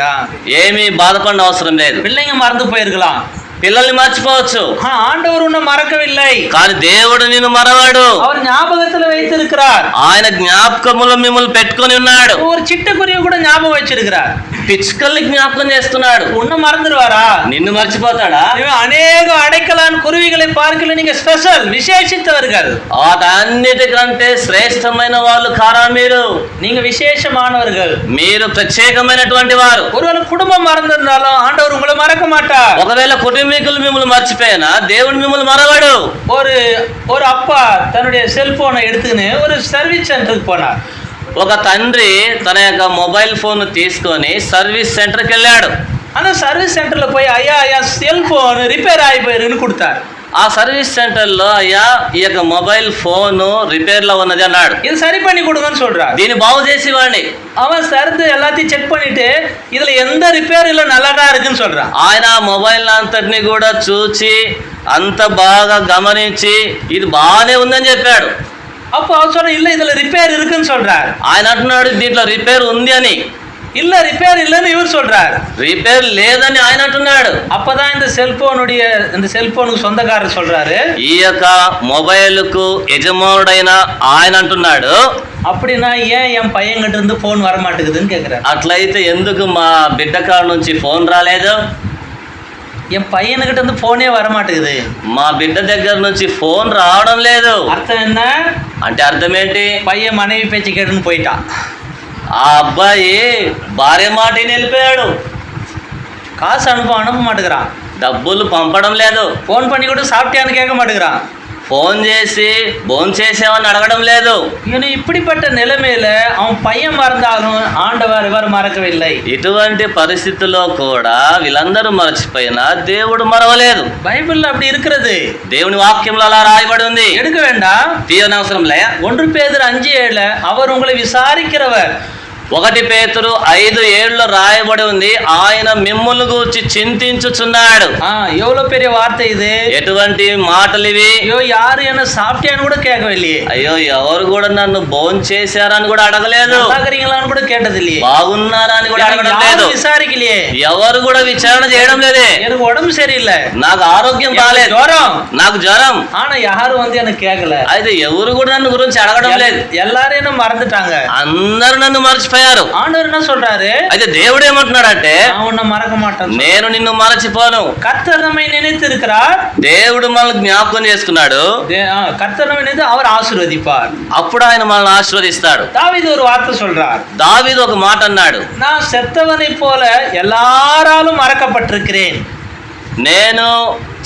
ఏమీ బాధపడిన అవసరం లేదు. பிள்ளைங்க மறந்து போயிருக்கலாம், పిల్లల్ని మర్చిపోవచ్చు, ஆண்டவர் உன்னை மறக்கவில்லை. కానీ దేవుడు నిన్ను మరవాడు. அவர் ஞாபகத்துல வைத்திருக்கிறார். ఆయన జ్ఞాపకములో మిమ్మల్ని పెట్టుకొని ఉన్నాడు. ஒரு சிட்டுக்குருவியை கூட ஞாபகம் வச்சிருக்கிறார். పిచ్చుకల్ని జ్ఞాపకం చేస్తున్నాడు. உன்னை மறந்துடுவாரா? నిన్ను మర్చిపోతాడా? அநேக அடைக்கலான் குருவிகளை பார்க்கல, நீங்க ஸ்பெஷல் விசேஷித்தவர்கள். వాటన్నిటికంటే శ్రేష్టమైన వాళ్ళు కారా మీరు? நீங்க விசேஷமானவர்கள், మీరు ప్రత్యేకమైనటువంటి వారు. ஒருவேளை குடும்பம் மறந்திருந்தாலும் ஆண்டவர் உங்களை மறக்க மாட்டார். ఒకవేళ కుటుంబీకులు మిమ్మల్ని మర్చిపోయినా దేవుడు మిమ్మల్ని మరవాడు. ஒரு அப்பா தன்னுடைய செல்போனை எடுத்துன்னு ஒரு சர்வீஸ் சென்டருக்கு போனார். ఒక తండ్రి తన యొక్క మొబైల్ ఫోన్ తీసుకొని సర్వీస్ సెంటర్కి వెళ్ళాడు. அந்த சர்வீஸ் சென்டர்ல போய் ஐயா செல்போன் ரிப்பேர் ஆகி போயிருன்னு கொடுத்தார். ఆ సర్వీస్ సెంటర్లో అయ్యా ఈ యొక్క మొబైల్ ఫోన్ రిపేర్ లో ఉన్నది అన్నాడు. இது சரி பண்ணி கொடுங்கன்னு சொல்றார். దీన్ని బాగు చేసి వాడిని. அவன் సర్దు எல்லாத்தையும் చెక్ பண்ணிட்டு இதுல எந்த రిపేర్ இல்ல నల్లగా இருக்குன்னு சொல்றான். ఆయన మొబైల్ అంతటిని కూడా చూచి అంత బాగా గమనించి ఇది బాగానే ఉందని చెప్పాడు. அப்போ அவர் சொல்ற இல்ல இதுல ரிப்பேர் இருக்குன்னு சொல்றார். ఆయన అంటున్నాడు దీంట్లో రిపేర్ ఉంది అని. இல்ல ரிப்பேர் இல்லன்னு இவர் சொல்றார். రిపేర్ లేదని ఆయన అంటున్నాడు. அப்பதான் இந்த செல்போனுக்கு சொந்தக்காரர் சொல்றாரு, ఈ యొక్క మొబైల్ కు యజమానుడైన ఆయన అంటున్నాడు, அப்படின்னா ஏன் என் பையன்கிட்ட இருந்து போன் வர மாட்டேங்குதுன்னு கேக்குறாரு. అట్లయితే ఎందుకు మా బిడ్డ కాడ నుంచి ఫోన్ రాలేదు? என் பையனுக்கிட்ட இருந்து போனே வர மாட்டேங்குது, మా బిడ్డ దగ్గర నుంచి ఫోన్ రావడం లేదు. అర్థం என்ன? అంటే అర్థం ఏంటి? பையன் மனைவி பேச்சு கேட்டுன்னு போயிட்டான். ఆ అబ్బాయి భార్య మాటని వెళ్ళిపోయాడు. காசு அனுப்ப மாட்டேங்கிறான், డబ్బులు పంపడం లేదు, போன் பண்ணி கூட சாப்பிட்டியான்னு கேட்க மாட்டேங்கிறான், ఫోన్ చేసి భోజనం చేసామని అడగడం లేదు. இப்படிப்பட்ட நிலைமையில அவன் பையன் மறந்தாலும் ஆண்டவர் இவர் மறக்கவில்லை. ఇటువంటి పరిస్థితుల్లో కూడా వీళ్ళందరూ మరచిపోయినా దేవుడు మరవలేదు. బైబిల్లో அப்படி இருக்கிறது. దేవుని వాక్యంలో అలా రాయబడి ఉంది. எடுக்க வேண்டாம். తీయనవసరం లే. 1 பேதுரு 5:7 அவர் உங்களை விசாரிக்கிறவர், 1 పేతురు 5:7 రాయబడి ఉంది, ఆయన మిమ్ములను గూర్చి చింతించుచున్నాడు. எவ்வளவு பெரிய வார்த்தை இது. ఎటువంటి మాటలు ఇవి? ஐயோ யாரு என்ன சாப்பிட்டேன்னு கூட கேட்கவில்லையே. అయ్యో ఎవరు కూడా నన్ను భోజనం చేశారని కూడా అడగలేదు. நல்லாகிறீங்களான்னு கூட கேட்டதில்லையே. బాగున్నారా అని కూడా అడగడం లేదు. విచారికలే. ఎవరు కూడా విచారణ చేయడం లేదే. எனக்கு உடம்பு சரியில்லை, నాకు ఆరోగ్యం బాలేదు, జ్వరం, నాకు జ్వరం. ஆனா யாரும் வந்து எனக்கு கேட்கல. అయితే ఎవరు కూడా నన్ను గురించి అడగడం లేదు. எல்லாரும் என்ன மறந்துட்டாங்க, అందరూ నన్ను మర్చిపోయారు. ஆண்டவர் என்ன சொல்றாரு? అయితే దేవుడు ఏమంటున్నాడంటే, நான் உன்னை மறக்க மாட்டேன், నేను నిన్ను మరచిపోను. கர்த்தர் நம்மை நினைத்து இருக்கிறார். దేవుడు మనల్ని జ్ఞాపకం చేసుకున్నాడు. கர்த்தர் நம்மை நினைத்து அவர் ஆசீர்வதிப்பார். అప్పుడు ఆయన మనల్ని ఆశీర్వదిస్తాడు. தாவீது ஒரு வார்த்தை சொல்றார். దావీదు ఒక మాట అన్నాడు, நான் செத்தவனை போல எல்லாராலும் மறக்கப்பட்டிருக்கிறேன். నేను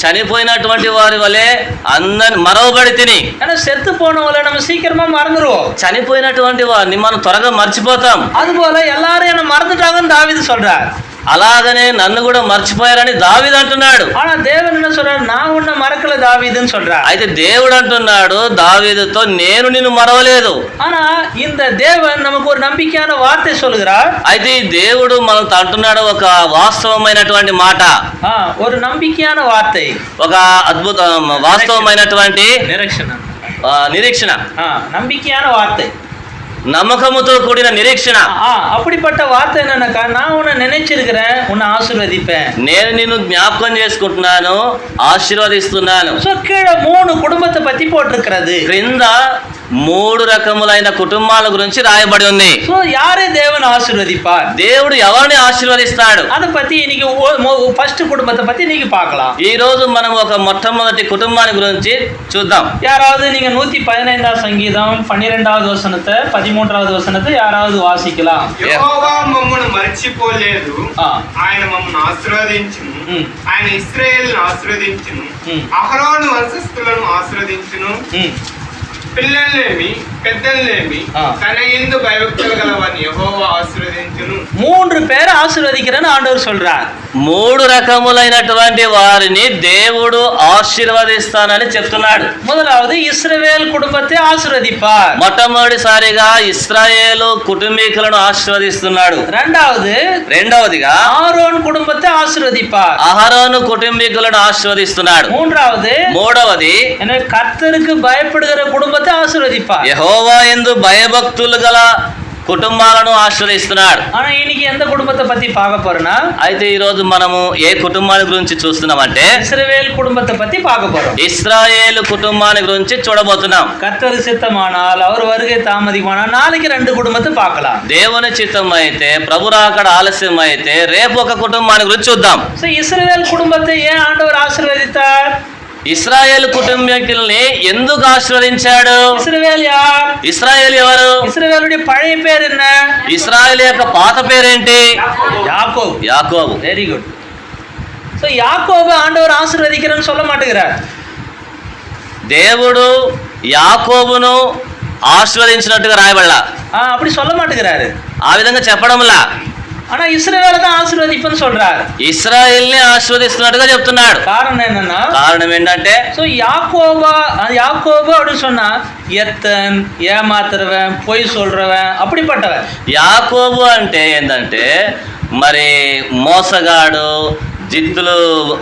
చనిపోయినటువంటి వారి వలె అందరిని మరవబడి తిని. ஏன்னா செத்து போனவங்கள நம்ம சீக்கிரமா மறந்துடுவோம். చనిపోయినటువంటి వారిని మనం త్వరగా మర్చిపోతాం. அது போல எல்லாரும் என்ன மறந்துட்டாங்கன்னு தாவீது சொல்றார். అలాగనే నన్ను కూడా మర్చిపోయారని దావీదు అంటున్నాడు. ஆனா தேவன் என்ன சொல்றாரு? நான் உன்னை மறக்கல தாவீதுன்னு சொல்றார். అయితే దేవుడు అంటున్నాడు దావీదుతో, నేను నిన్ను మరవలేదు. ஆனா இந்த தேவன் நமக்கு ஒரு நம்பிக்கையான வார்த்தை சொல்லுகிறார். అయితే ఈ దేవుడు మనతో అంటున్నాడు ఒక వాస్తవమైనటువంటి మాట, ஒரு நம்பிக்கையான வார்த்தை, ఒక అద్భుత వాస్తవమైనటువంటి నిరీక్షణ, நம்பிக்கையான வார்த்தை, నమ్మకముతో కూడిన నిరీక్షణ. அப்படிப்பட்ட வார்த்தை என்னன்னாக்கா, நான் உன்னை நினைச்சிருக்கிறேன், உன்னை ஆசీర్వదిப்பேன், నేను నిన్ను జ్ఞాపకం చేసుకుంటున్నాను, ఆశీర్వదిస్తున్నాను. సో కీழ 3 కుటుంబத்தை பத்தி போட்டிருக்கிறது. క్రింద 3 రకములైన కుటుంబాల గురించి రాయబడి ఉంది. సో யாரை தேவன் ஆசீர்வதிப்பார்? దేవుడు ఎవరిని ఆశీర్వదిస్తాడు? அதை பத்தி இன்னைக்கு ఫస్ట్ కుటుంబத்தை పத்தி இன்னைக்கு பார்க்கலாம். ఈ రోజు మనం ఒక మొట్టమొదటి కుటుంబాన్ని గురించి చూద్దాం. யாராவது நீங்க 115వ సంగీతం 12వ వచనத்தை 13వ వచనத்தை யாராவது వాసిக்கலாம். యెహోవా మమ్మను మర్చిపోలేదు, ఆయన మమ్మను ఆశీర్వదించును, ఆయన ఇశ్రాయేలును ఆశీర్వదించును, అహరోను వంశస్థులను ఆశీర్వదించును, పిల్లల్నేమి పెద్దల్నేమి తన యందు భయభక్తులు గలవారిని యెహోవా ఆశీర్వదించును. 3 பேரை ఆశీర్వదిக்கிறேன்னு ఆండவர் சொல்றார். 3 రకములైనటువంటి వారిని దేవుడు ఆశీర్వదిస్తానని చెప్తున్నాడు. முதலாவது இஸ்ரவேல் కుటుంబத்தை ఆశీర్వదిப்பார். మొట్టమొదటిసారిగా ఇశ్రాయేలు కుటుంబీకులను ఆశీర్వదిస్తున్నాడు. రెండవదిగా ஆரோன் కుటుంబத்தை ఆశీర్వదిப்பார். అహరోను కుటుంబీకులను ఆశీర్వదిస్తున్నాడు. మూడవది கர்த்தருக்கு பயப்படுகிற కుటుంబத்தை ఆశీర్వదిப்பார். యెహోవా యందు భయభక్తులు గల కుటుంబాలను ఆశ్రయిస్తున్నాడు. ஆனா இன்னைக்கு எந்த குடும்பத்தை பத்தி பார்க்க போறோம்னா, అయితే ఈ రోజు మనము ఏ కుటుంబాన్ని గురించి చూస్తున్నామంటే ఇశ్రాయేల్ కుటుంబத்தை పத்தி பார்க்க போறோம். ఇశ్రాయేలు కుటుంబాన్ని గురించి చూడబోతున్నాం. కర్తరు చిత్తమానాల్ அவர் வருகை தாமதிமானால் நாளைக்கு 2 కుటుంబத்தை பார்க்கலாம். దేవుని చిత్తం అయితే, ప్రభు రాకడ ఆలస్యం అయితే రేపు ఒక కుటుంబాన్ని గురించి చూద్దాం. సో ఇశ్రాయేల్ కుటుంబத்தை ஏன் ஆண்டவர் ஆசீர்வதித்தார்? ఇశ్రాయేలు కుటుంబీకుల్ని ఎందుకు ఆశీర్వదించాడు? ఇశ్రాయేలు ఎవరు? ఇశ్రాయేలుడి పழைய పేరు என்ன? ఇశ్రాయేలు యొక్క పాత పేరేంటి? యాకోబు. Very good. సో యాకోబు ఆండவர் ఆశీర్వదిக்கிறని சொல்ல மாட்டேங்கிறார். దేవుడు యాకోబును ఆశీర్వదించినట్టుగా రాయబడలా. அப்படி சொல்ல மாட்டேங்கிறாரு. ఆ విధంగా చెప్పడంలా. ஆனா இஸ்ரவேலை தான் ஆசீர்வதிப்பன்னு சொல்றார். ఇశ్రాయేల్ని ఆశీర్వదిస్తున్నట్టుగా చెప్తున్నాడు. కారణం ఏంటన్నా? కారణం ఏంటంటే, సో యాకోబు அப்படின்னு சொன்னா ఎత్తన్, ఏమాత్రవన్, పొయ్యి சொல்றவன், அப்படிப்பட்டவன். యాకోబు అంటే ఏంటంటే మరి మోసగాడు, జిత్తులు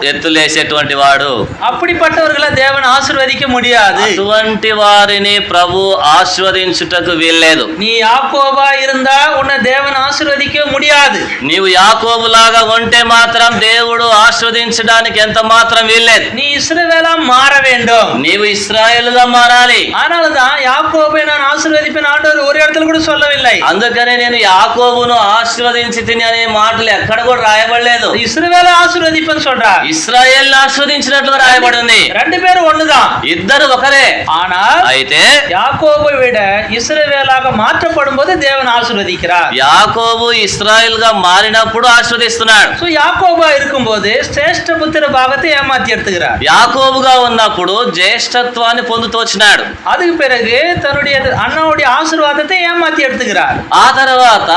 ఎత్తులేసేటువంటి వాడు. அப்படிப்பட்டவர்களை தேவன் ஆசீர்வதிக்க முடியாது. అటువంటి వారిని ప్రభు ఆశీర్వదించుటకు వీల్లేదు. நீ యాకోబా இருந்தா உன்னை தேவன் ఆశీర్వదిக்க முடியாது. నీవు యాకోబులాగా ఉంటే మాత్రం దేవుడు ఆశీర్వదించడానికి ఎంత మాత్రం వీల్లేదు. நீ இஸ்ரவேலா மாற வேண்டும். నీవు ఇశ్రాయేలుగా మారాలి. ஆனால்தான் యాకోబை நான் ఆశీర్వదిப்பேன் ఆండவர் ஒரு இடத்துல కూడా சொல்லவில்லை. అందుకనే నేను యాకోబును ఆశీర్వదించి తిని అనే మాటలు ఎక్కడ కూడా రాయబడలేదు. ఇశ్రాయేలు ఆశీర్వదింపని சொல்றார். ఇశ్రాయేల్ని ఆశీర్వదించినట్లుగా రాయబడింది. 2 பேரும் ஒண்ணுதான், ఇద్దరు ఒకరే. ஆனால் అయితే యాకోబை విட ఇశ్రాయేలాగా మార్చబడుம்போது దేవుని ఆశీర్వదించారు. యాకోబు ఇశ్రాయేల్గా మారినప్పుడు ఆశీర్వదిస్తున్నాడు. సో యాకోబా இருக்கும்போது శ్రేష్ఠ పుత్ర భాగத்தை ఏమాத்தி எடுத்துக்கிறார். యాకోబుగా ఉన్నప్పుడు జ్యేష్ఠత్వాన్ని పొందుతూ వచ్చినాడు. அதுக்கு பிறகு தன்னுடைய அண்ணாவுடைய ஆசீர்வாதத்தை ஏமாத்தி எடுத்துக்கிறார். ఆ తర్వాత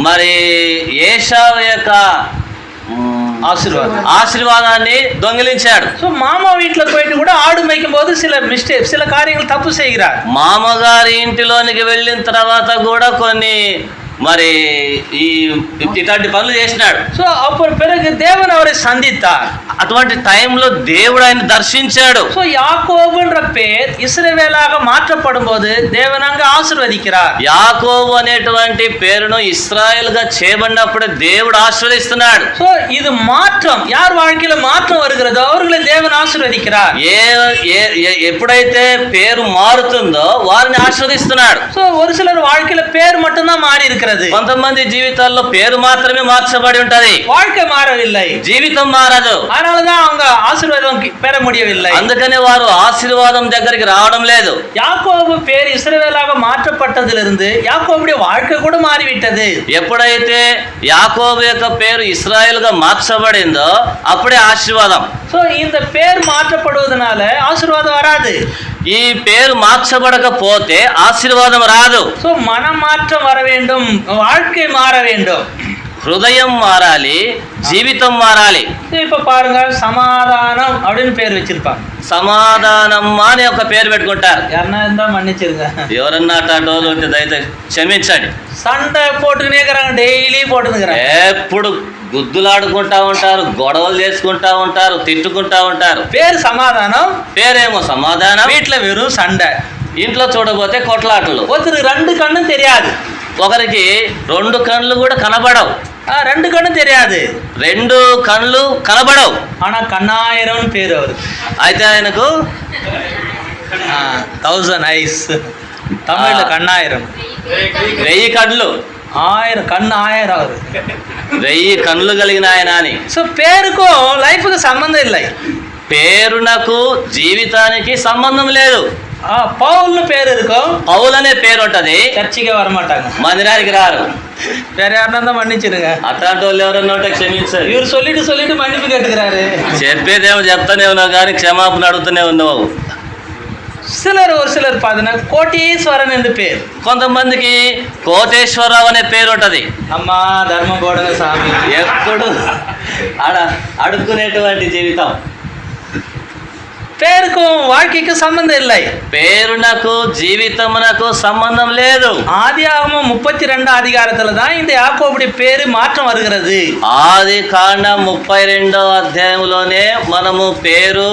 మరి ఏశావు యొక్క ఆశీర్వాదాన్ని దొంగిలించాడు. సో మామ వీట్లో పోయి కూడా ఆడు మేయిக்கும் పోదు సిల కార్యాలు తప్పు చేయகிறார். మామగారి ఇంటిలోనికి వెళ్ళిన తర్వాత కూడా కొన్ని మరి ఈ ఇట్లాంటి పనులు చేసినాడు. సో అప్పుడు பிறகு தேவன் அவரை சந்தித்தார். అటువంటి టైంలో దేవుడు ఆయన దర్శించాడు. సో యాకోబుன்ற పేరు ఇశ్రాయేలాగా మార్చబடும் போது தேவன் அங்க ஆசீர்வதிக்கிறார். యాకోబు అనేటువంటి పేరును ఇశ్రాయేల్ గా చేయబడినప్పుడు దేవుడు ఆశీర్వదిస్తున్నాడు. సో ఇది மாற்றம், யார் வாழ்க்கையில மாற்றம் வருகிறதோ அவர்களை தேவன் ஆசீர்வதிக்கிறார். ఎప్పుడైతే పేరు మారుతుందో వారిని ఆశీర్వదిస్తున్నాడు. సో ஒரு சிலர் வாழ்க்கையில பேர் மட்டும் தான் மாறி இருக்கிறது. కొంతమంది జీవితాల్లో పేరు మాత్రమే మార్చబడి ఉంటది, வாழ்க்கை மாறவில்லை, జీవితం మారదు. அதனாலதான் அவங்க ஆசீர்வாதம் பெற முடியவில்லை. అందుకనే వారు ఆశీర్వాదం దగ్గరికి రావడం లేదు. யாக்கோபு பேர் இஸ்ரவேலாக மாற்றப்பட்டதிலிருந்து யாக்கோபுடைய வாழ்க்கை கூட மாறிவிட்டது. ఎప్పుడైతే యాకోబు యొక్క పేరు ఇశ్రాయేల్ గా మార్చబడిందో అప్పుడే ఆశీర్వాదం. సో இந்த பேர் மாற்றப்படுவதனால ஆசீர்வாதம் வராது. ఈ పేరు మార్చబడకపోతే ఆశీర్వాదం రాదు. సో మనమాற்றம் வர வேண்டும், வாழ்க்கை மாற வேண்டும். హృదయం మారాలి, జీవితం మారాలి. இப்ப பாருங்க, சமாதானம் அப்படின்னு பேர் வச்சிருப்பாங்க. సమాధానమ్మా అని ఒక పేరు పెట్టుకుంటారు. யாருன்னா இருந்தா மன்னிச்சிருங்க, ఎవరన్నా అట్లాంటి వాళ్ళు ఉంటే దయచేసి క్షమించండి. சண்டை போட்டுக்கினே இருக்கிறாங்க, டெய்லி போட்டுக்கிறாங்க. ఎప్పుడు గుద్దులాడుకుంటా ఉంటారు, గొడవలు చేసుకుంటా ఉంటారు, తిట్టుకుంటా ఉంటారు. பேர் சமாதானம், పేరేమో సమాధానం, வீட்டுல வெறும் சண்டை. ఇంట్లో చూడబోతే కొట్లాటలు. ஒருத்தருக்கு ரெண்டு கண்ணும் தெரியாது, ఒకరికి రెండు కళ్ళు కూడా కనబడవు. ரெண்டு கண்ணும் தெரியாது, రెండు కళ్ళు కనబడవు. ஆனா கண்ணாயிரம் பேர் அவருக்கு. అయితే ఆయనకు 1000 ஐஸ், தமிழ்ல கண்ணாயிரம். 1000 కళ్ళు, 1000 கண்ணு 1000 அவரு. 1000 కళ్ళు కలిగిన ఆయన అని. సో పేరుக்கும் లైఫ్కి సంబంధం இல்லை. పేరునకు జీవితానికి సంబంధం లేదు. பவுல்னு பேர் இருக்கும், పౌలు అనే పేరు ఉంటది, చర్చికే வரமாட்டாங்க, మందిరానికి రారు. வேற யாருன்னா மன்னிச்சிருங்க. అట్లాంటి వాళ్ళు ఎవరన్నా ఉంటే క్షమించారు. இவர் சொல்லிட்டு மன்னிப்பு கேட்டுக்கிறாரு. చెప్పేదేమో చెప్తానే ఉన్నావు కానీ క్షమాపణ అడుగుతూనే ఉన్నావు. ஒரு சிலர் பார்த்தீங்கன்னா கோட்டீஸ்வரன் என்று பேர். కొంతమందికి కోటేశ్వరరావు అనే పేరు ఉంటది. అమ్మా ధర్మం పోవడం స్వామి, ఎప్పుడు అడుక్కునేటువంటి జీవితం. పేరుக்கும் வாழ்க்கைக்கும் సంబంధం இல்லை. పేరునకు జీవితమునకు సంబంధం లేదు. ஆதியாகமம் 32 அதிகாரத்துல தான் இந்த யாக்கோபுடைய பேரு மாற்றம் வருகிறது. ఆది కాండం 32వ అధ్యాయంలోనే మనము పేరు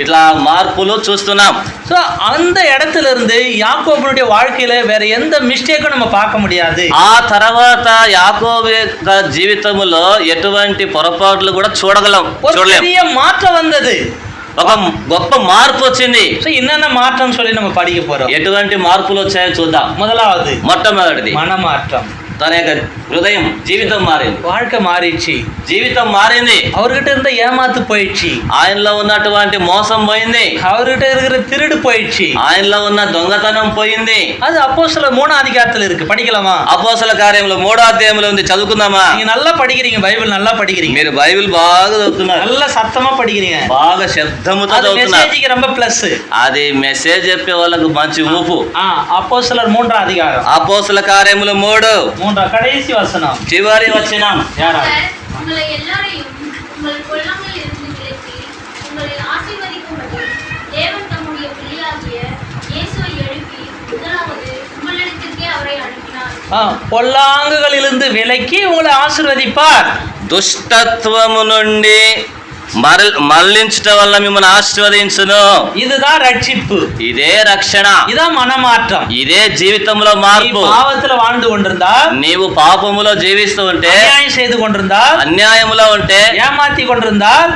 ఇట్లా మార్పులు చూస్తున్నాం. సో அந்த இடத்துல இருந்து யாக்கோபுடைய வாழ்க்கையில வேற எந்த மிஸ்டேக்கும் நம்ம பார்க்க முடியாது. ఆ తర్వాత యాకోబు యొక్క జీవితంలో ఎటువంటి పొరపాట్లు కూడా చూడలేం. பெரிய மாற்றம் வந்தது, ఒక గొప్ప మార్పు వచ్చింది. సో என்னென்ன மாற்றம் சொல்லி நம்ம படிக்க போறோம். ఎటువంటి మార్పులు వచ్చాయో చూద్దాం. முதலாவது మొట్టమొదటిది மனமாற்றம். తన యొక్క హృదయం, జీవితం మారింది. வாழ்க்கை மாறிடுச்சு, జీవితం మారింది. அவர்கிட்ட இருந்த ஏமாத்து போயிடுச்சு, ఆయనలో ఉన్నటువంటి మోసం పోయింది. அவர்கிட்ட இருக்கிற திருடு போயிடுச்சு, ఆయనలో ఉన్న దొంగతనం పోయింది. அது அப்போஸ்தலர் 3 அதிகாரத்துல இருக்கு, படிக்கலாமா? అపోస్తల కార్యములు 3వ అధ్యాయంలో ఉంది, చదువుకుందామా? நீங்க நல்லா படிக்கிறீங்க, బైబిల్ நல்லா படிக்கிறீங்க, మీరు బైబిల్ బాగా చదువుతున్నారు, நல்ல சத்தமா படிக்கிறீங்க, బాగా శబ్దముతో அது చదువుతున్నారు. மெசேஜ்க்கு ரொம்ப ప్లస్. అది మెసేజ్ చెప్పే వాళ్ళకు మంచి ఊపు. அப்போஸ்தலர் 3 அதிகாரம், అపోస్తల కార్యములు 3 கடைசி வசனம், చివరి వచనం. யாரா? உங்களை எல்லாரையும் உங்கள் கொல்லாமல் இருந்து விலக்கி உங்களை ஆசீர்வதிக்கும்படி தேவன் தம்முடைய பிள்ளையாகிய இயேசுவை எழுப்பி முதலாவது உங்களிடத்திற்கே அவரை அனுப்பினார். பொல்லாங்குகளிலிருந்து விலக்கி உங்களை ஆசீர்வதிப்பார். దుష్టత్వము నుండి మరలించుట వల్ల మిమ్మల్ని ఆశీర్వదించును. இதுதான் ரட்சிப்பு, ఇదే రక్షణ, இதான் மனமாற்றம். ఇదే జీవితంలో మార్పు. பாவத்துல வாழ்ந்து கொண்டிருந்தால், నీవు పాపములో జీవిస్తూ ఉంటే, அநியாயம் செய்து கொண்டிருந்தால், అన్యాయములో ఉంటే, ஏமாத்தி கொண்டிருந்தால்,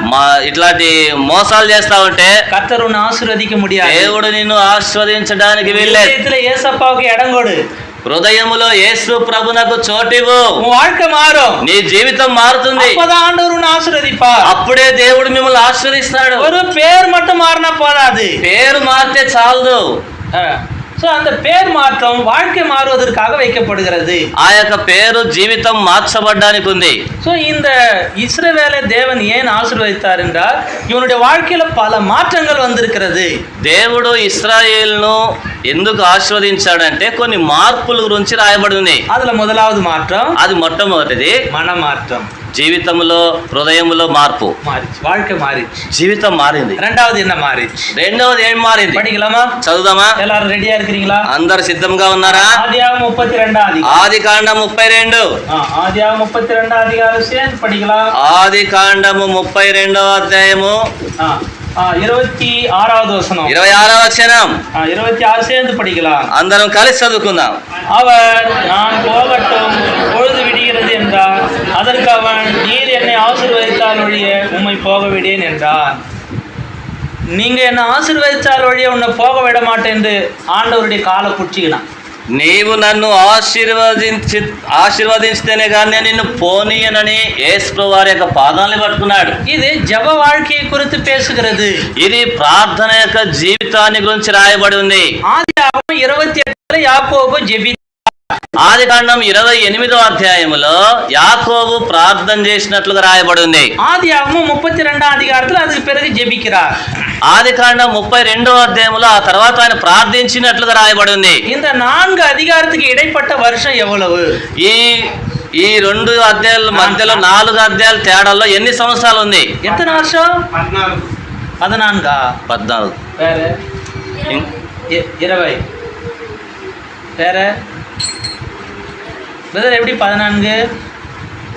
ఇట్లాంటి మోసాలు చేస్తా ఉంటే கர்த்தர் உன்னை ஆசீர்வதிக்க முடியாது. దేవుడు నిన్ను ఆశీర్వదించడానికి వీల్లేదు. இதயத்துல ஏசப்பாவுக்கு இடம் கொடு, హృదయములో యేసు ప్రభునకు చోటివు. உன் வாழ்க்கை மாறும், నీ జీవితం మారుతుంది. அப்பதான் ஆண்டவர் உன்னை ஆசீர்வதிப்பார். అప్పుడే దేవుడు మిమ్మల్ని ఆశీర్వదిస్తాడు. ஒரு பேர் மட்டும் மாறினா போதாது, పేరు మారితే చాలదు. సో அந்த பேர் மாற்றம் வாழ்க்கை மாறுவதற்காக வைக்கப்படுகிறது. ఆ యొక్క పేరు జీవితం మార్చబడ్డానికి ఉంది. సో இந்த இஸ்ரவேலை தேவன் ஏன் ஆசீர்வதித்தார் என்றால், இவனுடைய வாழ்க்கையில பல மாற்றங்கள் வந்திருக்கிறது. దేవుడు ఇశ్రాయేలును ఎందుకు ఆశీర్వదించాడంటే కొన్ని మార్పుల గురించి రాయబడింది. அதுல முதலாவது மாற்றம், అది మొట్టమొదటిది மனமாற்றம். జీవితంలో హృదయంలో మార్పు, மாறிச்சு, வாழ்க்கை மாறிச்சு. జీవితం మారింది. ரெண்டாவது என்ன மாறிச்சு? రెండవది ఏం మారింది? படிக்கலாமா? చదువుదామా? எல்லாரும் ரெடியா இருக்கிறீங்களா? అందరు సిద్ధంగా ఉన్నారా? ஆதியாகமம் 32 ఆది కాండం 32. ஆதியாகமம் 32 அதிகாரம் சேர்ந்து படிக்கலாம். ఆది కాండము 32వ అధ్యాయము 26வது வசனம். 26వ వచనం 26 சேர்ந்து படிக்கலாம். అందరం కలిసి చదువుకుందాం. அவர் நான் போகட்டும் பொழுது விடுகிறது என்றார். அதற்கு அவன் நீர் என்னை ஆசீர்வதித்தால் ஒழிய உம்மை போக விடேன் என்றான். நீங்க என்ன ஆசீர்வதித்தால் ஒழிய உன்னை போக விட மாட்டேன் என்று ஆண்டவருடைய காலை புடிச்சிக்கினான். నీవు నన్ను ఆశీర్వదించితేనే కానీ నేను నిన్ను పోనీయనని యేసు వారి యొక్క పాదాలను పట్టుకున్నాడు. இது ஜெப வாழ்க்கையை குறித்து பேசுகிறது. ఇది ప్రార్థన యొక్క జీవితాన్ని గురించి రాయబడి ఉంది. ஆதியாகமம் 28 யாக்கோபு ஜெபி. ఆది కాండం 28వ అధ్యాయములో యాకోబు ప్రార్థన చేసినట్లుగా రాయబడి ఉంది. ஆதியாகமம் 32 அதிகாரத்தில் அதுக்கு பிறகு ஜெபிக்கிறார். ఆది కాండం 32వ అధ్యాయంలో ఆ తర్వాత ఆయన ప్రార్థించినట్లుగా రాయబడి ఉంది. இந்த 4 அதிகாரத்துக்கு இடைப்பட்ட வருஷம் எவ்வளவு? ఈ 2 అధ్యాయాల మధ్యలో 4 అధ్యాయాల తేడాలో ఎన్ని సంవత్సరాలు ఉంది? எத்தனை வருஷம்? 14. 14. வேற 20. வேற బ్రదర్ எப்படி 14?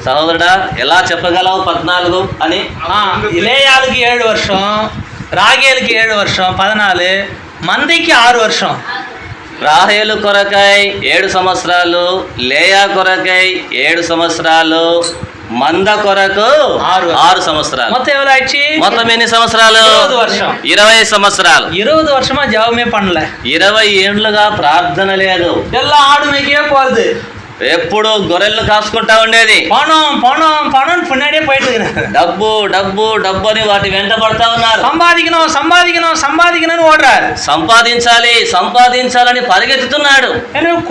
సహోదరుడా ఎలా చెప్పగలవు 14 అని? ఇలేయాలకి 7 వర్షం, రాగేలుకి 7 వర్షం, 14, మందికి 6 వర్షం. రాహేలు కొరకై 7 సంవత్సరాలు, లేయా కొరకై 7 సంవత్సరాలు, మంద కొరకు 6 సంవత్సరాలు. మొత్తం எவ்வளவு ஆயிடுச்சு? మొత్తం ఎన్ని సంవత్సరాలు? 20 వర్షం. 20 సంవత్సరాలు. 20 வருஷமா ஜெபமே பண்ணல. 20 ఏళ్లుగా ప్రార్థన లేదు. எல்லாம் ஆடு மேய்க்கவே போகுது. ఎప్పుడు గొర్రెలు కాసుకుంటా ఉండేది. பணம் பணம் பணம் பின்னாடியே போயிட்டு இருக்கிறாரு. డబ్బు డబ్బు డబ్బు అని వాటి వెంట పడతా ఉన్నారు. సంపాదించணும் సంపాదించணும் సంపాదించணும் ఓడారు. సంపాదించాలి సంపాదించాలని పరిగెత్తుతున్నాడు.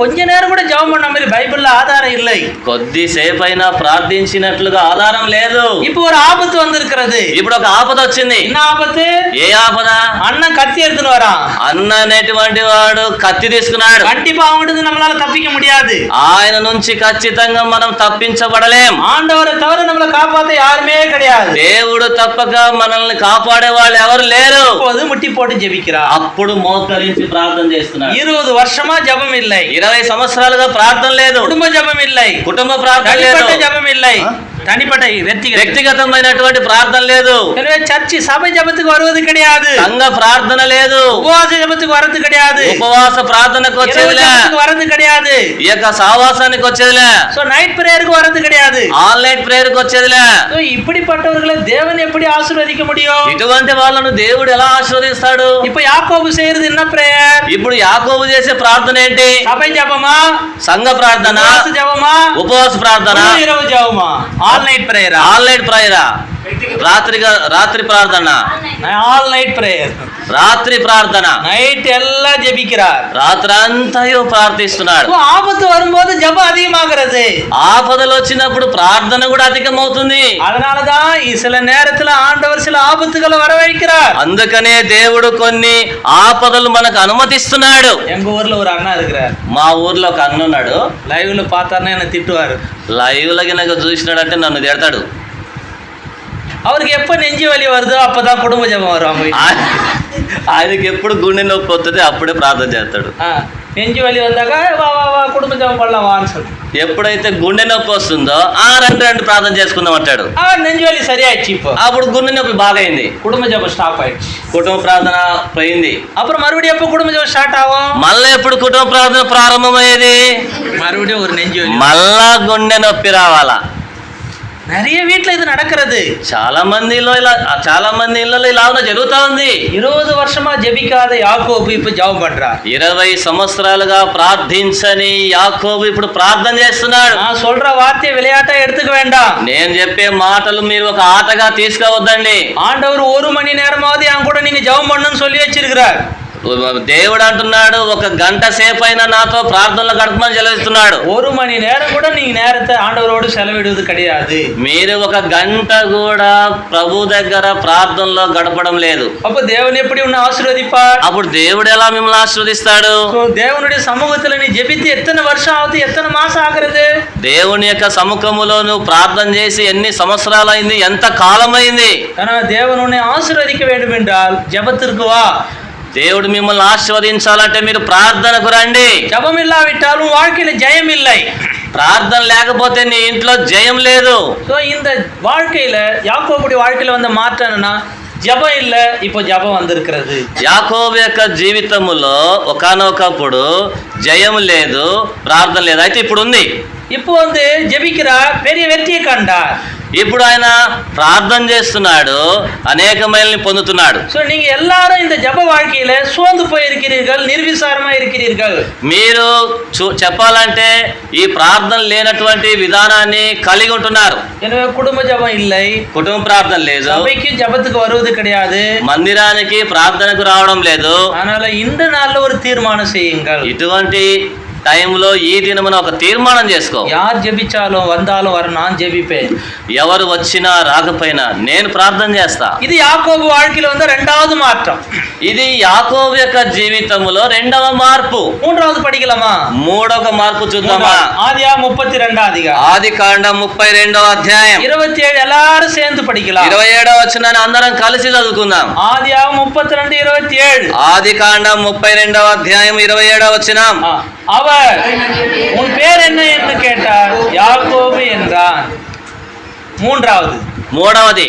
కొంచె నేరం కూడా జపం பண்ண மாதிரி బైబిల్లో ఆధారం இல்லை. కొద్దిసేపు అయినా ప్రార్థించినట్లుగా ఆధారం లేదు. இப்போ ஒரு ஆபத்து வந்திருக்கிறது. ఇప్పుడు ఒక ఆపద వచ్చింది. என்ன ஆபத்து? ఏ ఆపద? அண்ணன் கத்தி எடுத்துன்னு வரான். అన్న అనేటువంటి వాడు కత్తి తీసుకున్నాడు. கண்டிப்பா அவங்கிட்ட நம்மளால தப்பிக்க முடியாது. ఆయన నుంచి ఖచ్చితంగా మనం తప్పించబడలేం. ఆండవரை తవిర நம்மளை காப்பாத்த யாருமே கிடையாது. దేవుడు తప్పక మనల్ని కాపాడే వాళ్ళు ఎవరు లేరు. அப்போது முட்டி போட்டு ஜெபிக்கிறார். అప్పుడు మోకరించి ప్రార్థన చేస్తున్నాడు. 20 வருஷமா ஜெபம் இல்லை. 20 సంవత్సరాలుగా ప్రార్థన లేదు. కుటుంబ జపం இல்லை. కుటుంబ ప్రార్థన లేదు. జపం இல்லை. தனிப்பட்ட వ్యక్తిగతమైనటువంటి ప్రార్థన లేదు. எனவே சர்ச் சபை ஜபத்துக்கு வருவது கிடையாது. సంఘ ప్రార్థన లేదు. ఉపవాస జపத்துக்கு வரது கிடையாது. ఉపవాస ప్రార్థనకు వచ్చేదిలే. வரது கிடையாது. ఈ యొక్క సావాసానికి వచ్చేదిలే. సో నైట్ ప్రేయర్க்கு வரது கிடையாது. ఆన్లైన్ ప్రేయర్కి వచ్చేదిలే. సో இப்படிப்பட்டவர்களை தேவன் எப்படி ஆசீர்வதிக்க முடியும்? ఇటువంటి వాళ్ళను దేవుడు ఎలా ఆశీర్వదిస్తాడు? இப்ப యాకోబు செய்யறது என்ன பிரேயర్? ఇప్పుడు యాకోబు చేసే ప్రార్థన ఏంటి? సభై జపమా? సంఘ ప్రార్థన. ఉపవాస జపమా? ఉపవాస ప్రార్థన. இரவு జపమా? ఆన్లైన్ ప్రేయరా? ఆన్లైన్ ప్రేయరా? రాత్రి ప్రార్థన. All night prayer. రాత్రి ప్రార్థన. నైట్ ఎలా జపిக்கிறார். రాత్రంతయు ప్రార్థిస్తున్నాడు. ఆపత్తు வரும்போது ஜெபம் அதிகமாகிறது. ఆపదలు వచ్చినప్పుడు ప్రార్థన కూడా అధికమవుతుంది. அதனாலதான் சில நேரத்துல ஆண்டவர் சில ஆபத்துகளை வர வைக்கிறார். అందుకనే దేవుడు కొన్ని ఆపదలు మనకు అనుమతిస్తున్నాడు. எங்க ஊர்ல ஒரு அண்ணா இருக்கிறார். మా ఊర్లో ఒక అన్న ఉన్నాడు. లైవ్లో பார்த்தாருன்னா என்ன తిట్టువారు. లైవ్లో నాకు చూసినాడంటే నన్ను తిడతాడు. அவருக்கு எப்ப நெஞ்சு வலி வருதோ அப்பதான் కుటుంబ జపం వரும். ఆయనకి ఎప్పుడు గుండె నొప్పి వస్తుంది అప్పుడే ప్రార్థన చేస్తాడు. நெஞ்சு வலி வந்தாక வா வா వా కుటుంబ జపం పడலாம் వాன்னு சொல்லு. ఎప్పుడైతే గుండె నొప్పి వస్తుందో రెండు ప్రార్థన చేసుకుందాం అంటాడు. நெஞ்சு வலி சரியாயிடுச்சு. இப்போ అప్పుడు గుండె నొప్పి బాగైంది. కుటుంబ జపం స్టాప్ ఆయిடுச்சு. కుటుంబ ప్రార్థన పోయింది. அப்புறம் மறுபடியும் எப்போ కుటుంబ జపం స్టార్ట్ ఆகும்? మళ్ళీ ఎప్పుడు కుటుంబ ప్రార్థన ప్రారంభమయ్యేది? மறுபடியும் ஒரு நெஞ்சு வலி. మళ్ళా గుండె నొప్పి రావాలా? நிறைய வீட்டுல இது நடக்கிறது. చాలా మంది ఇళ్ళలో ఇలా జరుగుతా ఉంది. 20 வருஷமா ஜெபிக்காத யாக்கோபு இப்ப ஜெபம் பண்றார். 20 సంవత్సరాలుగా ప్రార్థించని యాకోబు ఇప్పుడు ప్రార్థన చేస్తున్నాడు. நான் சொல்ற வார்த்தையை விளையாட்டா எடுத்துக்க வேண்டாம். నేను చెప్పే మాటలు మీరు ఒక ఆటగా తీసుకోవద్దండి. ஆண்டவர் 1 மணி நேரமாவது என் கூட நீங்க ஜெபம் பண்ணணும்னு சொல்லி வச்சிருக்கிறார். దేవుడు అంటున్నాడు, ఒక గంట సేపు అయినా నాతో ప్రార్థనలో గడపమని సెలవిస్తున్నాడు. ஒரு மணி நேரம் கூட நீங்க நேரத்தை ஆண்டவரோடு செலவிடுவது கிடையாது. మీరు ఒక గంట కూడా ప్రభు దగ్గర ప్రార్థనలో గడపడం లేదు. அப்ப தேவன் எப்படி உன்னை ஆசீர்வதிப்பார்? అప్పుడు దేవుడు ఎలా మిమ్మల్ని ఆశీర్వదిస్తాడు? தேவனுடைய சமூகத்துல நீ ஜெபித்து எத்தனை வருஷம் ஆகுது, எத்தனை மாசம் ஆகுறது? దేవుని యొక్క సముఖములో నువ్వు ప్రార్థన చేసి ఎన్ని సంవత్సరాలు అయింది, ఎంత కాలం అయింది? ஆனா தேவன் உன்னை ஆசீர்வதிக்க வேண்டும் என்றால் ஜெபத்திற்கு வா. దేవుడు మిమ్మల్ని ఆశీర్వదించాలంటే మీరు ప్రార్థనకు రండి. ஜெபம் இல்லாவிட்டாலும் வாழ்க்கையில ஜெயம் இல்லை. ప్రార్థన లేకపోతే నీ ఇంట్లో జయం లేదు. ஸோ இந்த வாழ்க்கையில யாக்கோபுடைய வாழ்க்கையில வந்த மாற்றம் என்னன்னா, ஜெபம் இல்லை, இப்போ ஜெபம் வந்திருக்கிறது. యాకోబు యొక్క జీవితములో ఒకానొకప్పుడు జయం లేదు, ప్రార్థన లేదు. అయితే ఇప్పుడు ఉంది. இப்போ ஜெபிக்கிறார், பெரிய வெற்றியை கண்டார். ఇప్పుడు ఆయన ప్రార్థన చేస్తున్నాడు, అనేక మైల్ని పొందుతున్నాడు. సో நீங்க எல்லாரும் இந்த ஜெப வாழ்க்கையில சோர்ந்து போயிருக்கிறீர்கள், నిర్విసారமா இருக்கிறீர்கள். మీరు చెప్పాలంటే ఈ ప్రార్థన లేనటువంటి విధానాన్ని కలిగి ఉంటున్నారు. எனவே குடும்ப ஜெபம் இல்லை, కుటుంబ ప్రార్థన లేదు, சபைக்கு ஜெபத்துக்கு வருவது கிடையாது, మందిరానికి ప్రార్థనకు రావడం లేదు. அதனால இந்த நாள்ல ஒரு தீர்மானம் செய்யுங்கள். ఇటువంటి టైంలో ఈ దినమున ఒక తీర్మానం చేసుకో. யார் ஜெபிச்சாலும் வந்தாலும் வர நான் ஜெபிப்பேன். ఎవరు వచ్చినా రాకపోయినా నేను ప్రార్థన చేస్తా. இது யாக்கோபு வாழ்க்கையில வந்த இரண்டாவது மாற்றம். ఇది యాకోబు యొక్క జీవితంలో రెండవ మార్పు. மூன்றாவது படிக்கலாமா? మూడవ మార్పు చూద్దామా? ஆதியாகமம் 32 அதிகாரம், ఆదికాండం 32వ అధ్యాయం 27 எல்லாரும் சேர்ந்து படிக்கலாம். 27వ వచనాన్ని అందరం కలిసి చదువుకుందాం. ஆதியாகமம் 32 27. ఆదికాండం 32వ అధ్యాయం 27వ వచనం. அவர் உன் பேர் என்ன என்று கேட்டார், யாக்கோபு என்றான். மூன்றாவது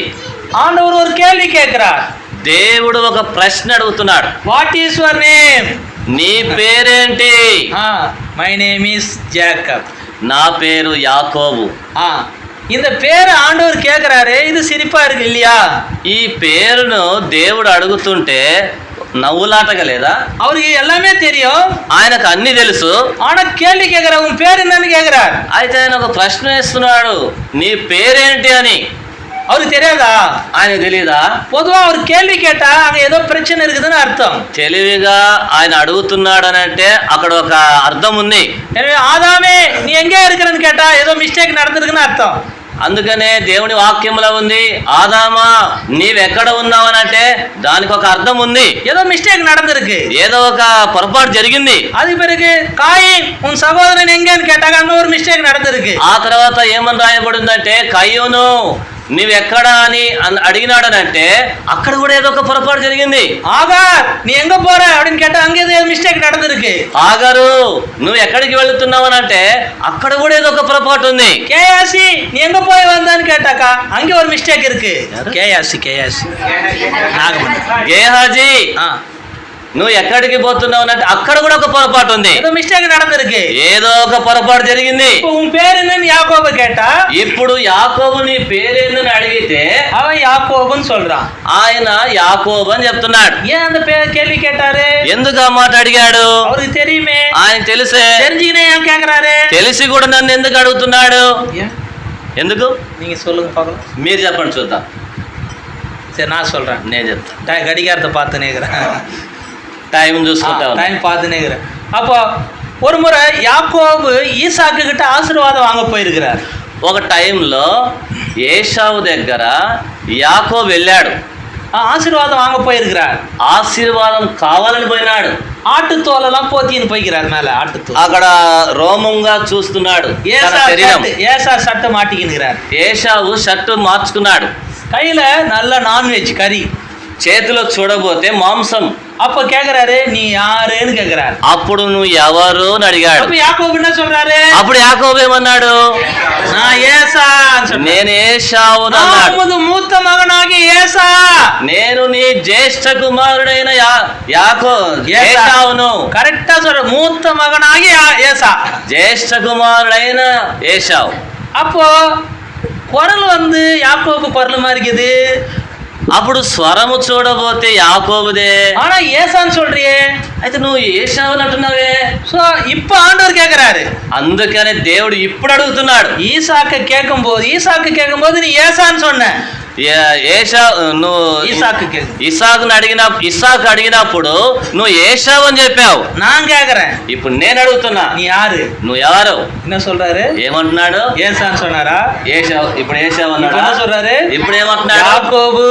ஆண்டவர் ஒரு கேள்வி கேட்கிறார். దేవుడు ఒక ప్రశ్న అడుగుతున్నాడు. What is your name? నీ పేరేంటి? My name is Jacob. నా పేరు యాకోబు. இந்த பேரை ஆண்டவர் கேட்கிறாரு, இது சிரிப்பா இருக்கு இல்லையா? ఈ పేరును దేవుడు అడుగుతుంటే నవ్వులాటగా లేదా? அவருக்கு எல்லாமே தெரியும், ఆయనకు అన్ని తెలుసు. ஆனா கேள்வி கேட்கிற, உன் பேர் என்னன்னு கேட்கிறார். అయితే ఆయన ఒక ప్రశ్న వేస్తున్నాడు, నీ పేరేంటి అని. அவருக்கு தெரியாதா? ఆయన తెలీదా? பொதுவா அவர் கேள்வி கேட்டா அங்க ஏதோ பிரச்சனை இருக்குதுன்னு అర్థం. తెలివిగా ఆయన అడుగుతున్నాడు అని అంటే అక్కడ ఒక అర్థం ఉంది. ఆదామే నీ ఎంగే இருக்கிறன்னு கேட்டா ఏదో మిస్టేక్ நடந்திருக்குன்னு అర్థం. అందుకనే దేవుని వాక్యంలో ఉంది, ఆదామా నీవెక్కడ ఉన్నావు అని అంటే దానికి ఒక అర్థం ఉంది. ఏదో మిస్టేక్ நடந்திருக்கு, ఏదో ఒక పొరపాటు జరిగింది. అది பிறகு కాయిన్ ఉన్ సహోదరన్ ఎంగేன்னு கேட்டாங்க, அங்க ஒரு మిస్టేక్ நடந்திருக்கு. ఆ తర్వాత ఏమని రాయబడిందంటే, కయ్యూను నీవెక్కడా అని అడిగినాడనంటే అక్కడ కూడా ఏదో ఒక పొరపాటు జరిగింది. ఆగార్ నీ ఎంగ పోற அப்படின்னு கேட்டா அங்க ஏதோ మిస్టేక్ நடந்திருக்கு. ఆగారు నువ్వు ఎక్కడికి వెళ్తున్నావు అని అంటే అక్కడ కూడా ఏదో ఒక పొరపాటు ఉంది. కేయాసి நீ எங்க போய் வந்தான்னு கேட்டாக்கா அங்க ஒரு மிஸ்டேக் இருக்கு. கேயாசி గేహాజీ నువ్వు ఎక్కడికి పోతున్నావు అంటే అక్కడ కూడా ఒక పొరపాటు ఉంది. ఏదో మిస్టేక్ நடந்திருக்கு, ఏదో ఒక పొరపాటు జరిగింది. உன் பேர் என்னன்னு யாக்கோபு கேட்டா, ఇప్పుడు యాకోబు నీ పేరేందని అడిగితే அவன் யாக்கோபுன்னு சொல்றான். ఆయన యాకోబు అని చెప్తున్నాడు. ஏன் அந்த பேர் கேள்வி கேட்டாரு? ఎందుకు ఆ మాట అడిగాడు? அவருக்கு தெரியுமே, ఆయన తెలిసే. தெரிஞ்சுக்கினே ஏன் கேக்குறாரு? తెలిసి కూడా నన్ను ఎందుకు అడుగుతున్నాడు? ఎందుకు நீங்க சொல்லுங்க பார்க்கலாம். మీరు చెప్పండి చూద్దాం. சரி நான் சொல்றேன். నేను చెప్తా. கடிகாரத்தை பார்த்து நேக்கிறேன், టైం చూసుకుంటా. டைம் பார்த்து நேக்கிறேன். அப்போ ஒரு முறை யாக்கோபு ஈசாக்கு கிட்ட ஆசீர்வாதம் வாங்க போயிருக்கிறார். ఒక టైంలో ఏశావు దగ్గర యాకోబు వెళ్ళాడు. ஆசீர்வாதம் வாங்க போயிருக்கிறார். ఆశీర్వాదం కావాలని పోయినాడు. ஆட்டுத்தோலெல்லாம் போத்தின்னு போய்க்கிறார் மேல, ஆட்டுத்தோல். అక్కడ రోమంగా చూస్తున్నాడు. ஏசா சட்டை மாட்டிக்கின்னுகிறார். ఏశావు షర్టు మార్చుకున్నాడు. கையில நல்ல நான்வெஜ் கறி, చేతిలో చూడబోతే మాంసం. அப்ப கேக்குறாரு நீ யாருன்னு கேக்குறாரு. అప్పుడు నువ్వు ఎవరు అని అడిగాడు. அப்ப యాకోబు என்ன சொல்றாரு? అప్పుడు యాకోబు ఏమన్నాడు? நான் ஏசா, నేను ఏశావు అన్నాడు. మూత మగనాగి ఏసా, నేను నీ జ్యేష్ఠ కుమారుడైన ఏశావును. కరెక్టా சொல்ற, மூத்த மகனாகி ஏசா, జ్యేష్ఠ కుమారుడైన ఏశావు. அப்போ குரல் யாக்கோபு குரல் மாதிரி இருக்குது. అప్పుడు స్వరము చూడబోతే యాకోబుదే, ஆனா ஏசான்னு சொல்றியே. అయితే నువ్వు ఏశావు అంటున్నావే. సో இப்ப ஆண்டவர் கேக்குறாரு. అందుకనే దేవుడు ఇప్పుడు అడుగుతున్నాడు. ஈசாக்கு கேட்கும்போது நீ ஏசான்னு சொன்ன. నువ్వు ஈசாக்குக்கு ఇస్సాకు అడిగినప్పుడు నువ్వు ఏశావు అని చెప్పావు. நான் கேக்குறேன், ఇప్పుడు నేను అడుగుతున్నా, நீ யாரு? నువ్వు ఎవరు? என்ன சொல்றாரு? ఏమంటున్నాడు? ஏசான்னு சொன்னாரா? ఏశావు. ఇప్పుడు ఏశావు இப்ப అన్నాడు. என்ன சொல்றாரு? ఇప్పుడు ఏమంటున్నాడు? யாக்கோபு.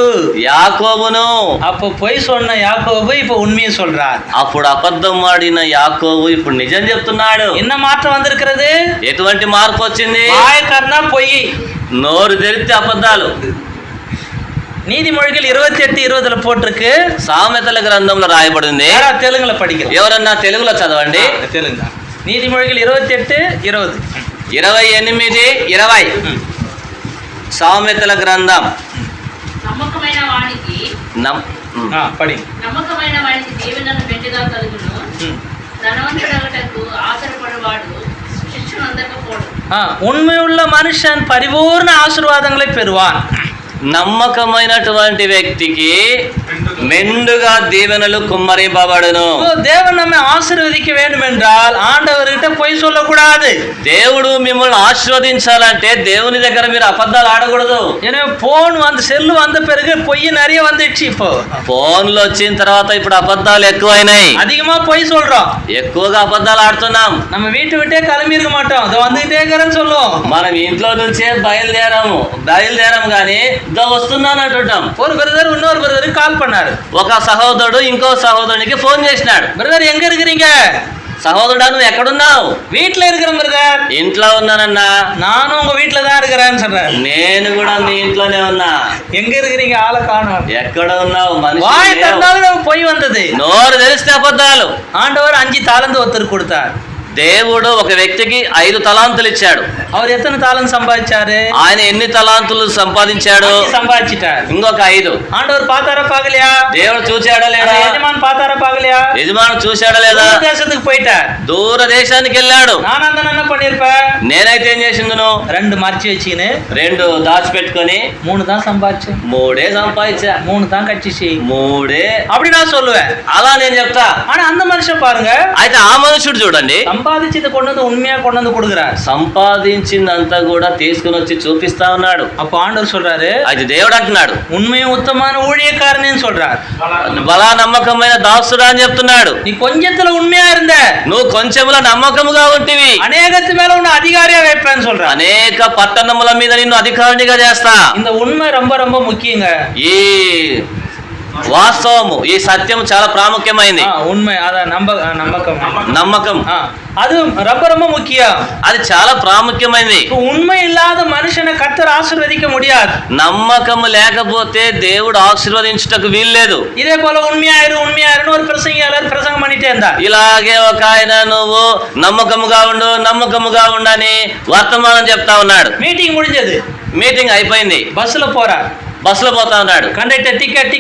యాకోబును. அப்ப பொய் சொன்ன யாக்கோபு இப்ப உண்மையை சொல்றார். అప్పుడు అబద్ధం ఆడిన యాకోబు ఇప్పుడు నిజం చెప్తున్నాడు. என்ன మాత్రం வந்திருக்கிறது? ఎటువంటి మార్పు వచ్చింది? வாயக்காரனா பொய். నోరు తెరిస్తే అబద్ధాలు. நீதிமொழிகள் 28:20 போட்டிருக்கு. సామెతల గ్రంథంలో రాయబడింది. யாரா தெலுங்குல படிக்கிறோம்? ఎవరన్నా తెలుగులో చదవండి. தெலுங்கு. நீதிமொழிகள் 28:20. 28:20 సామెతల గ్రంథం. నమ్మకమైన వానికి పడి నమ్మకమైన వానికి దీవెనలు మెండుగా కలుగును. ధనవంతుడగటకు ఆశపడవాడు శిక్షణ అందకపోడు. உண்மை உள்ள மனுஷன் பரிபூர்ண ஆசீர்வாதங்களை பெறுவான். నమ్మకమైనటువంటి వ్యక్తికి మెండుగా దీవెనలు కుమ్మరింపబడును. தேவன் நம்மை ஆசீர்வதிக்க வேண்டும் என்றால் ஆண்டவர்கிட்ட பொய் சொல்லக்கூடாது. దేవుడు మిమ్మల్ని ఆశీర్వదించాలంటే దేవుని దగ్గర మీరు అబద్ధాలు ఆడకూడదు. எனவே போன் செல்லு வந்த பிறகு பொய் நிறைய வந்துடுச்சு. இப்போ ఫోన్లు వచ్చిన తర్వాత ఇప్పుడు అబద్ధాలు ఎక్కువైనాయి. அதிகமா பொய் சொல்றோம், ఎక్కువగా అబద్ధాలు ఆడుతున్నాం. நம்ம வீட்டு விட்டே கிளம்பி இருக்க மாட்டோம், அதை வந்துகிட்டே இருக்கிறேன்னு சொல்லுவோம். మనం ఇంట్లో నుంచే బయలుదేరాము కానీ ఇదో వస్తున్నాను అంటుంటాం. ஒரு பிரதர் இன்னொரு பிரதருக்கு கால் பண்ணாரு. ఒక సహోదరుడు ఇంకో సహోదరునికి ఫోన్ చేసినాడు. பிரதர் எங்க இருக்கிறீங்க? సహోదరుడా నువ్వు ఎక్కడున్నావు? வீட்டுல இருக்கிறேன் பிரதர். ఇంట్లో ఉన్నానన్నా. நானும் உங்க வீட்டுல தான் இருக்கிறேன்னு சொல்றேன். నేను కూడా మీ ఇంట్లోనే ఉన్నా. எங்க இருக்கிறீங்க? ஆளை காணோம். ఎక్కడ ఉన్నావు? வாய் திறந்தாலும் பொய் வந்தது. నోరు తెలిస్తే అబద్ధాలు. ஆண்டவர் 5 தாலந்து ஒருத்தருக்கு கொடுத்தார். దేవుడు ఒక వ్యక్తికి 5 తలాంతులు ఇచ్చాడు. அவர் எத்தனை தாலந்து சம்பாதிச்சாரு? ఆయన ఎన్ని తలాంతులు సంపాదించాడు? சம்பாதிச்சிட்டார். ఇంకొక 5. ஆண்டவர் பார்த்தாரா பார்க்கலையா? దేవుడు చూశాడా లేదా? యజమాని பார்த்தாரா பார்க்கலையா? యజమాను చూశాడా లేదా? தேசத்துக்கு போயிட்டார். దూర దేశానికి వెళ్ళాడు. நான் அந்த என்ன பண்ணிருப்பேன்? నేనైతే ఏం చేసిందును? 2 మర్చి வச்சுக்கின்னு 2 దాచిపెట్టుకొని 3 தான் சம்பாதிச்சேன். 3 సంపాదించా. 3 தான் கட்சிச்சு. 3 அப்படி நான் சொல்லுவேன். అలా నేను చెప్తా. ஆனா அந்த మనిషి பாருங்க, అయితే ఆ మనుషుడు చూడండి, సంపాదించింది கொண்டு வந்து உண்மையா கொண்டு வந்து கொடுக்குறார். సంపాదించిందంతా కూడా తీసుకుని వచ్చి చూపిస్తా ఉన్నాడు. அப்ப ஆண்டவர் சொல்றாரு, అయితే దేవుడు అంటున్నాడు, உண்மையும் உத்தமான ஊழியக்காரனேன்னு சொல்றார். బలా నమ్మకమైన దాసుడా అని చెప్తున్నాడు. நீ கொஞ்சத்துல உண்மையா இருந்த, నువ్వు కొంచెంలో నమ్మకముగా ఉంటివి, అనేకத்து மேல உன்னை அதிகாரியா வைப்பேன்னு சொல்றார். అనేక పట్టణముల మీద నిన్ను అధికారినిగా చేస్తా. இந்த உண்மை ரொம்ப ரொம்ப முக்கியங்க. ఈ వాస్తవము, ఈ సత్యం చాలా ప్రాముఖ్యమైంది. உண்மை அத నమ్మకం அது ரொம்ப ரொம்ப முக்கியம். అది చాలా ప్రాముఖ్యమైనది. உண்மை இல்லாத మనిషిని కర్తర్ ఆశీర్వదించ முடியாது. నమ్మకము లేకపోతే దేవుడు ఆశీర్వదించుటకు వీల్లేదు. ఇదే పోల ఉண்மையாயிரு ஒரு பிரசங்கியாளர் பிரசங்கம் பண்ணிட்டே இருந்தார். ఇలాగే ఒక ఆయన నువ్వు నమ్మకముగా ఉండని వర్తమానం చెప్తా ఉన్నాడు. మీటింగ్ முடிஞ்சது. మీటింగ్ అయిపోయింది. బస్సులో పోతా ఉన్నాడు. కండక్టర్ టికెట్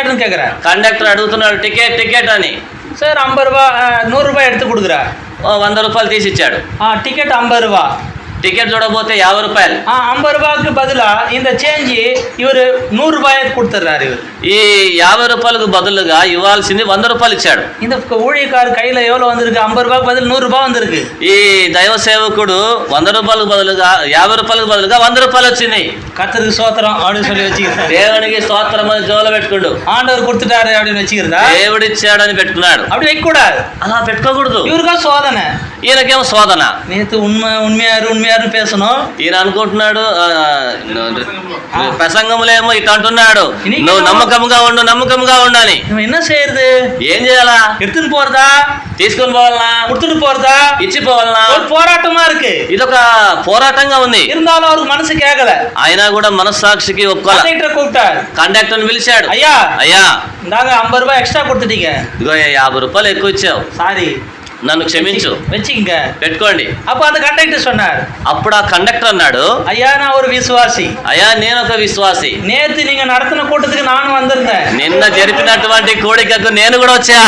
అని கேக்குறார். కండక్టర్ అడుగుతున్నాడు టికెట్ అని. సార్ 50 ரூபாய் 100 ரூபாய் எடுத்து கொடுக்குறார். 100 రూపాయలు తీసి ఇచ్చాడు. టికెట్ 50 రూపాయ. టికెట్ చూడబోతే 50 రూపాయలు. 50 రూపాయలకు బదులా இந்த చేంజ్ ఇవరు 100 రూపాయ கொடுத்துறாரு. ఈ 50 రూపాయలకు బదులుగా ఇవ్వాల్సింది 100 రూపాయలు ఇచ్చాడు. இந்த ஊழியக்கார கையில எவ்வளவு வந்திருக்கு? 50 రూపాయకు బదులు 100 రూపాయ வந்திருக்கு. ఈ దైవ సేవకుడు 100 రూపాయలకు బదులుగా 50 రూపాయలకు బదులుగా 100 రూపాయలు వచ్చినాయి. கர்த்தருக்கு ஸ்தோத்திரம் அப்படின்னு சொல்லி வச்சுக்கிறார். దేవునికి స్తోత్రం అని జోల పెట్టుకోడు. ஆண்டவர் கொடுத்துட்டாரு அப்படின்னு வச்சுக்கிறதா? దేవుడు ఇచ్చాడని పెట్టుకున్నాడు. அப்படி வைக்க கூடாது. అలా పెట్టుకోకూడదు. இவருக்கா சோதனை, ఈయనకేమో శోధన. நேத்து உண்மையாரு பேசணும். ఈయన అనుకుంటున్నాడు ప్రసంగములేమో ఇట్లా అంటున్నాడు, నువ్వు నమ్మకంగా ఉండాలి. இவன் என்ன செய்யறது? ఏం చేయాలా? எடுத்துன்னு போறதா, తీసుకొని పోవాలనా, கொடுத்துட்டு போறதா, ఇచ్చిపోవాలనా? ஒரு போராட்டமா இருக்கு. ఇదొక పోరాటంగా ఉంది. இருந்தாலும் அவருக்கு మనసు కేకల. అయినా కూడా మనస్సాక్షికి ఒప్పుకోల. కండక్టర్ கூப்பிட்டார். కండక్టర్ని పిలిచాడు. అయ్యా ఇందాక 50 రూపాయ ఎక్స్ట్రా கொடுத்துட்டீங்க. ఇదిగో 50 రూపాయలు ఎక్కువ ఇచ్చావు, సారీ నన్ను క్షమించు, வச்சுங்க పెట్టుకోండి. அப்ப அந்த కండక్టర్ சொன்னார். అప్పుడు ఆ కండక్టర్ అన్నాడు, ஐயா நான் ஒரு விசுவாசி. అయ్యా నేను ఒక విశ్వాసి. நேத்து நீங்க நடத்தின கூட்டத்துக்கு நானும் வந்திருந்தேன். నిన్న జరిపినటువంటి కోడికకు నేను కూడా వచ్చా.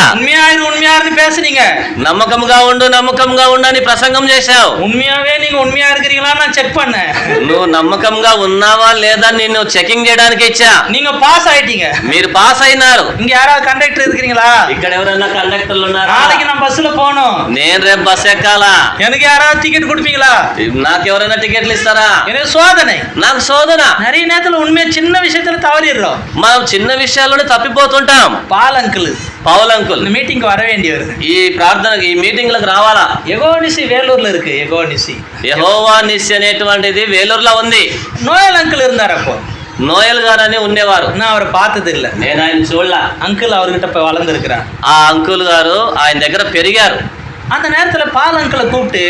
உண்மையாருன்னு பேசுறீங்க. నమ్మకంగా ఉండని ప్రసంగం చేశావు. உண்மையாவே நீங்க உண்மையா இருக்கிறீங்களா நான் செக் பண்ணேன். నువ్వు నమ్మకంగా ఉన్నావా లేదా నిన్ను చెకింగ్ చేయడానికి ఇచ్చా. நீங்க பாஸ் ஆயிட்டீங்க. మీరు పాస్ అయినారు. இங்க யாராவது కండక్టర్ இருக்கிறீங்களா? ఇక్కడ ఎవరైనా కండక్టర్లు ఉన్నారా? நாளைக்கு நான் பஸ்ல போகணும். வரணும். నేను రేపు బస్ ఎక్కాలా? எனக்கு யாராவது டிக்கெட் கொடுப்பீங்களா? నాకు ఎవరైనా టికెట్లు ఇస్తారా? எனக்கு సోదனை. నాకు శోధన. நிறைய நேரத்துல உண்மையா சின்ன விஷயத்துல தவறிடுறோம். మనం చిన్న విషయాల్లోనే తప్పిపోతుంటాం. பால் அங்கிள் పౌల్ అంకుల్ இந்த மீட்டிங்க்கு வர வேண்டியவர். ఈ ప్రార్థనకి, ఈ మీటింగ్లకు రావాలా? எகோனிசி வேலூர்ல இருக்கு. ఎగోనిసి యెహోవా నిస్సి అనేటువంటిది వేలూరులో ఉంది. நோயல் அங்கிள் இருந்தார். அப்போ నోయల్ గారు అని ఉండేవారు. நான் அவரை பார்த்தது இல்ல. నేను ఆయన చూడలా. அங்கிள் அவர்கிட்ட போய் வளர்ந்துருக்கிறார். ఆ అంకుల్ గారు ఆయన దగ్గర పెరిగారు. அந்த நேரத்துல பால் அங்கிளை கூப்பிட்டு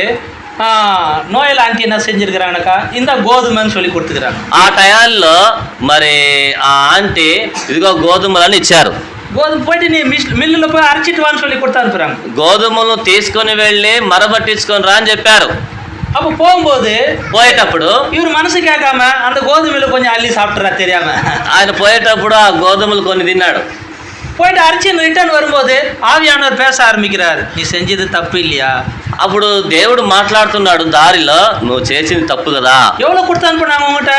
நோயல் ஆண்டி என்ன செஞ்சிருக்கிறாங்கக்கா, இந்த கோதுமைன்னு சொல்லி கொடுத்துக்கிறாங்க. ఆ టయాల్లో మరి ఆ ఆంటీ ఇదిగో గోధుమలని ఇచ్చారు. கோதுமை போயிட்டு நீ மில்லுல போய் அரைச்சிட்டு வான்னு சொல்லி கொடுத்து அனுப்புறாங்க. గోధుమలను తీసుకొని వెళ్ళి మరబట్టించుకొని రా అని చెప్పారు. அப்போ போகும்போது పోయేటప్పుడు இவர் மனசு கேட்காம அந்த கோதுமையில கொஞ்சம் அள்ளி சாப்பிட்றா தெரியாம. ఆయన పోయేటప్పుడు ఆ గోధుమలు కొన్ని తిన్నాడు. போயிட்டு அரிசி ரிட்டர்ன் வரும்போது ஆவியானவர் பேச ஆரம்பிக்கிறார். நீ செஞ்சது தப்பு இல்லையா? అప్పుడు దేవుడు మాట్లాడుతున్నాడు దారిలో, నువ్వు చేసింది తప్పు కదా. எவ்வளவு கொடுத்து அனுப்புனாங்க உங்ககிட்ட?